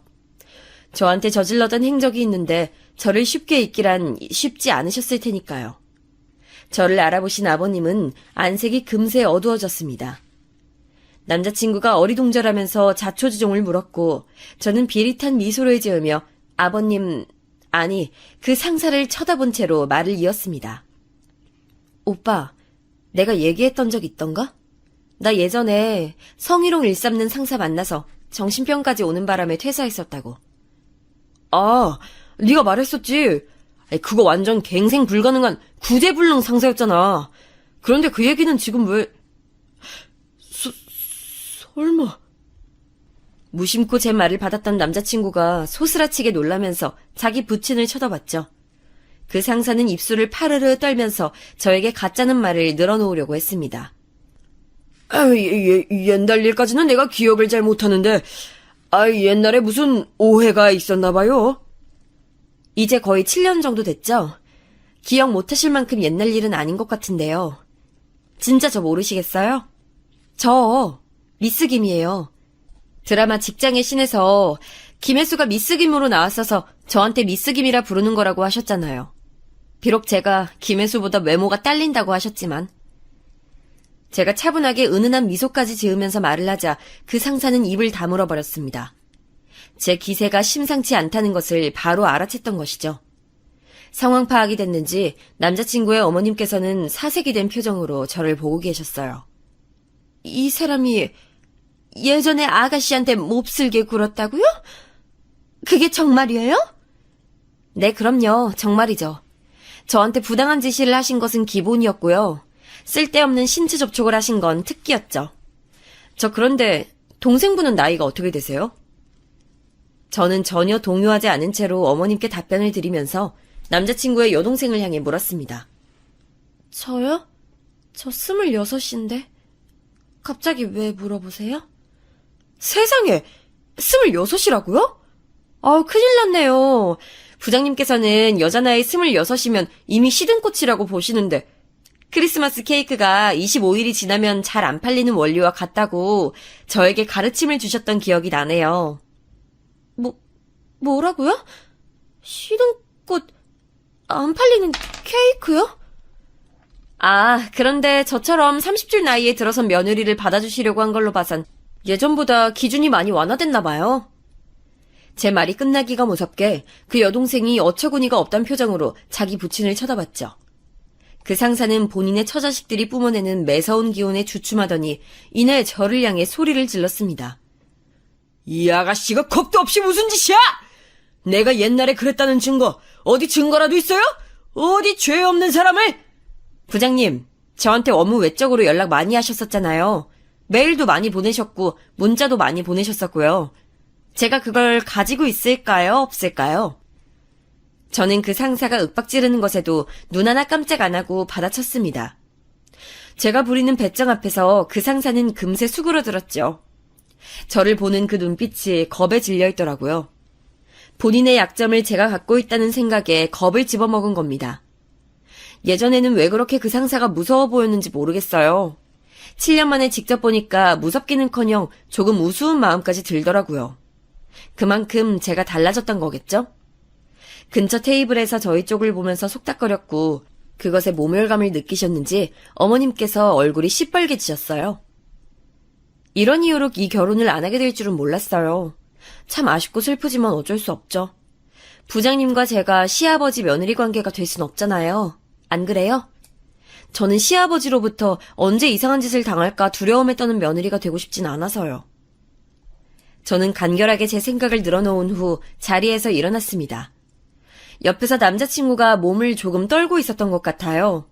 저한테 저질러던 행적이 있는데 저를 쉽게 잊기란 쉽지 않으셨을 테니까요. 저를 알아보신 아버님은 안색이 금세 어두워졌습니다. 남자친구가 어리둥절하면서 자초지종을 물었고 저는 비릿한 미소를 지으며 아버님, 아니 그 상사를 쳐다본 채로 말을 이었습니다. 오빠, 내가 얘기했던 적 있던가? 나 예전에 성희롱 일삼는 상사 만나서 정신병까지 오는 바람에 퇴사했었다고. 아, 네가 말했었지. 그거 완전 갱생 불가능한 구제불능 상사였잖아. 그런데 그 얘기는 지금 왜... 설마... 무심코 제 말을 받았던 남자친구가 소스라치게 놀라면서 자기 부친을 쳐다봤죠. 그 상사는 입술을 파르르 떨면서 저에게 가짜는 말을 늘어놓으려고 했습니다. 옛날 일까지는 내가 기억을 잘 못하는데, 옛날에 무슨 오해가 있었나 봐요. 이제 거의 7년 정도 됐죠? 기억 못하실 만큼 옛날 일은 아닌 것 같은데요. 진짜 저 모르시겠어요? 저 미스 김이에요. 드라마 직장의 신에서 김혜수가 미스 김으로 나왔어서 저한테 미스 김이라 부르는 거라고 하셨잖아요. 비록 제가 김혜수보다 외모가 딸린다고 하셨지만 제가 차분하게 은은한 미소까지 지으면서 말을 하자 그 상사는 입을 다물어 버렸습니다. 제 기세가 심상치 않다는 것을 바로 알아챘던 것이죠. 상황 파악이 됐는지 남자친구의 어머님께서는 사색이 된 표정으로 저를 보고 계셨어요. 이 사람이 예전에 아가씨한테 몹쓸게 굴었다고요? 그게 정말이에요? 네, 그럼요. 정말이죠. 저한테 부당한 지시를 하신 것은 기본이었고요. 쓸데없는 신체 접촉을 하신 건 특기였죠. 저 그런데 동생분은 나이가 어떻게 되세요? 저는 전혀 동요하지 않은 채로 어머님께 답변을 드리면서 남자친구의 여동생을 향해 물었습니다. 저요? 저 26인데 갑자기 왜 물어보세요? 세상에, 26이라고요? 큰일 났네요. 부장님께서는 여자 나이 26이면 이미 시든꽃이라고 보시는데 크리스마스 케이크가 25일이 지나면 잘 안 팔리는 원리와 같다고 저에게 가르침을 주셨던 기억이 나네요. 뭐라고요? 시든꽃 안 팔리는 케이크요? 그런데 저처럼 30줄 나이에 들어선 며느리를 받아주시려고 한 걸로 봐선 예전보다 기준이 많이 완화됐나 봐요. 제 말이 끝나기가 무섭게 그 여동생이 어처구니가 없단 표정으로 자기 부친을 쳐다봤죠. 그 상사는 본인의 처자식들이 뿜어내는 매서운 기운에 주춤하더니 이내 저를 향해 소리를 질렀습니다. 이 아가씨가 겁도 없이 무슨 짓이야? 내가 옛날에 그랬다는 증거, 어디 증거라도 있어요? 어디 죄 없는 사람을? 부장님, 저한테 업무 외적으로 연락 많이 하셨었잖아요. 메일도 많이 보내셨고 문자도 많이 보내셨었고요. 제가 그걸 가지고 있을까요? 없을까요? 저는 그 상사가 윽박지르는 것에도 눈 하나 깜짝 안 하고 받아쳤습니다. 제가 부리는 배짱 앞에서 그 상사는 금세 수그러들었죠. 저를 보는 그 눈빛이 겁에 질려 있더라고요. 본인의 약점을 제가 갖고 있다는 생각에 겁을 집어먹은 겁니다. 예전에는 왜 그렇게 그 상사가 무서워 보였는지 모르겠어요. 7년 만에 직접 보니까 무섭기는커녕 조금 우스운 마음까지 들더라고요. 그만큼 제가 달라졌던 거겠죠? 근처 테이블에서 저희 쪽을 보면서 속닥거렸고 그것에 모멸감을 느끼셨는지 어머님께서 얼굴이 시뻘개지셨어요. 이런 이유로 이 결혼을 안 하게 될 줄은 몰랐어요. 참 아쉽고 슬프지만 어쩔 수 없죠. 부장님과 제가 시아버지 며느리 관계가 될 순 없잖아요. 안 그래요? 저는 시아버지로부터 언제 이상한 짓을 당할까 두려움에 떠는 며느리가 되고 싶진 않아서요. 저는 간결하게 제 생각을 늘어놓은 후 자리에서 일어났습니다. 옆에서 남자친구가 몸을 조금 떨고 있었던 것 같아요.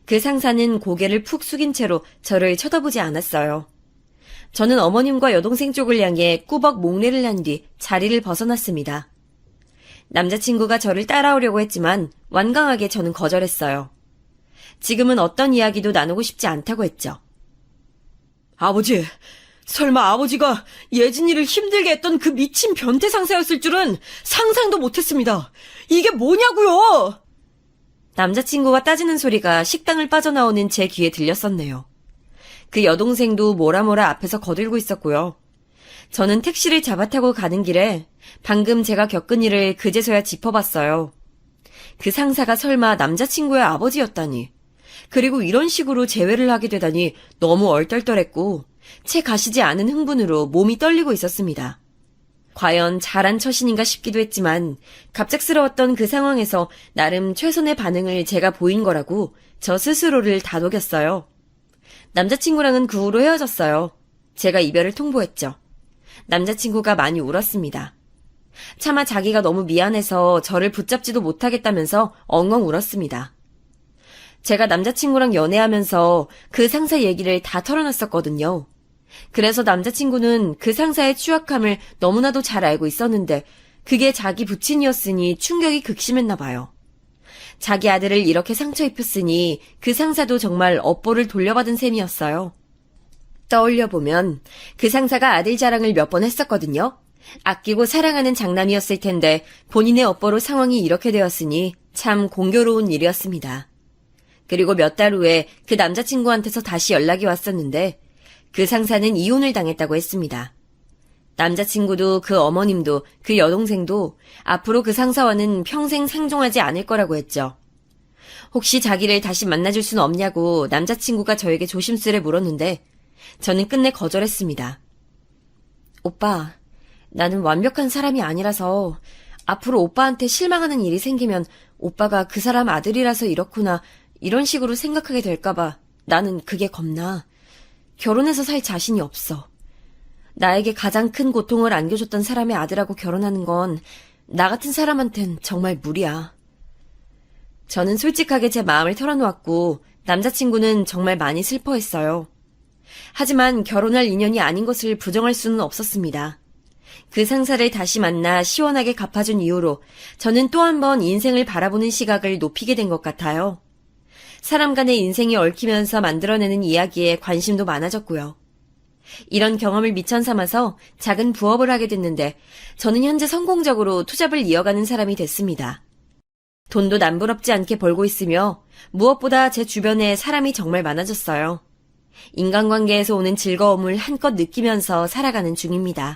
그 상사는 고개를 푹 숙인 채로 저를 쳐다보지 않았어요. 저는 어머님과 여동생 쪽을 향해 꾸벅 목례를 한 뒤 자리를 벗어났습니다. 남자친구가 저를 따라오려고 했지만 완강하게 저는 거절했어요. 지금은 어떤 이야기도 나누고 싶지 않다고 했죠. 아버지, 설마 아버지가 예진이를 힘들게 했던 그 미친 변태 상사였을 줄은 상상도 못했습니다. 이게 뭐냐고요? 남자친구가 따지는 소리가 식당을 빠져나오는 제 귀에 들렸었네요. 그 여동생도 뭐라 앞에서 거들고 있었고요. 저는 택시를 잡아 타고 가는 길에 방금 제가 겪은 일을 그제서야 짚어봤어요. 그 상사가 설마 남자친구의 아버지였다니. 그리고 이런 식으로 재회를 하게 되다니 너무 얼떨떨했고 채 가시지 않은 흥분으로 몸이 떨리고 있었습니다. 과연 잘한 처신인가 싶기도 했지만 갑작스러웠던 그 상황에서 나름 최선의 반응을 제가 보인 거라고 저 스스로를 다독였어요. 남자친구랑은 그 후로 헤어졌어요. 제가 이별을 통보했죠. 남자친구가 많이 울었습니다. 차마 자기가 너무 미안해서 저를 붙잡지도 못하겠다면서 엉엉 울었습니다. 제가 남자친구랑 연애하면서 그 상사 얘기를 다 털어놨었거든요. 그래서 남자친구는 그 상사의 추악함을 너무나도 잘 알고 있었는데 그게 자기 부친이었으니 충격이 극심했나 봐요. 자기 아들을 이렇게 상처 입혔으니 그 상사도 정말 업보를 돌려받은 셈이었어요. 떠올려보면 그 상사가 아들 자랑을 몇 번 했었거든요. 아끼고 사랑하는 장남이었을 텐데 본인의 업보로 상황이 이렇게 되었으니 참 공교로운 일이었습니다. 그리고 몇 달 후에 그 남자친구한테서 다시 연락이 왔었는데 그 상사는 이혼을 당했다고 했습니다. 남자친구도 그 어머님도 그 여동생도 앞으로 그 상사와는 평생 상종하지 않을 거라고 했죠. 혹시 자기를 다시 만나줄 수는 없냐고 남자친구가 저에게 조심스레 물었는데 저는 끝내 거절했습니다. 오빠, 나는 완벽한 사람이 아니라서 앞으로 오빠한테 실망하는 일이 생기면 오빠가 그 사람 아들이라서 이렇구나 이런 식으로 생각하게 될까봐 나는 그게 겁나. 결혼해서 살 자신이 없어. 나에게 가장 큰 고통을 안겨줬던 사람의 아들하고 결혼하는 건 나 같은 사람한텐 정말 무리야. 저는 솔직하게 제 마음을 털어놓았고 남자친구는 정말 많이 슬퍼했어요. 하지만 결혼할 인연이 아닌 것을 부정할 수는 없었습니다. 그 상사를 다시 만나 시원하게 갚아준 이후로 저는 또 한 번 인생을 바라보는 시각을 높이게 된 것 같아요. 사람 간의 인생이 얽히면서 만들어내는 이야기에 관심도 많아졌고요. 이런 경험을 미천 삼아서 작은 부업을 하게 됐는데 저는 현재 성공적으로 투잡을 이어가는 사람이 됐습니다. 돈도 남부럽지 않게 벌고 있으며 무엇보다 제 주변에 사람이 정말 많아졌어요. 인간관계에서 오는 즐거움을 한껏 느끼면서 살아가는 중입니다.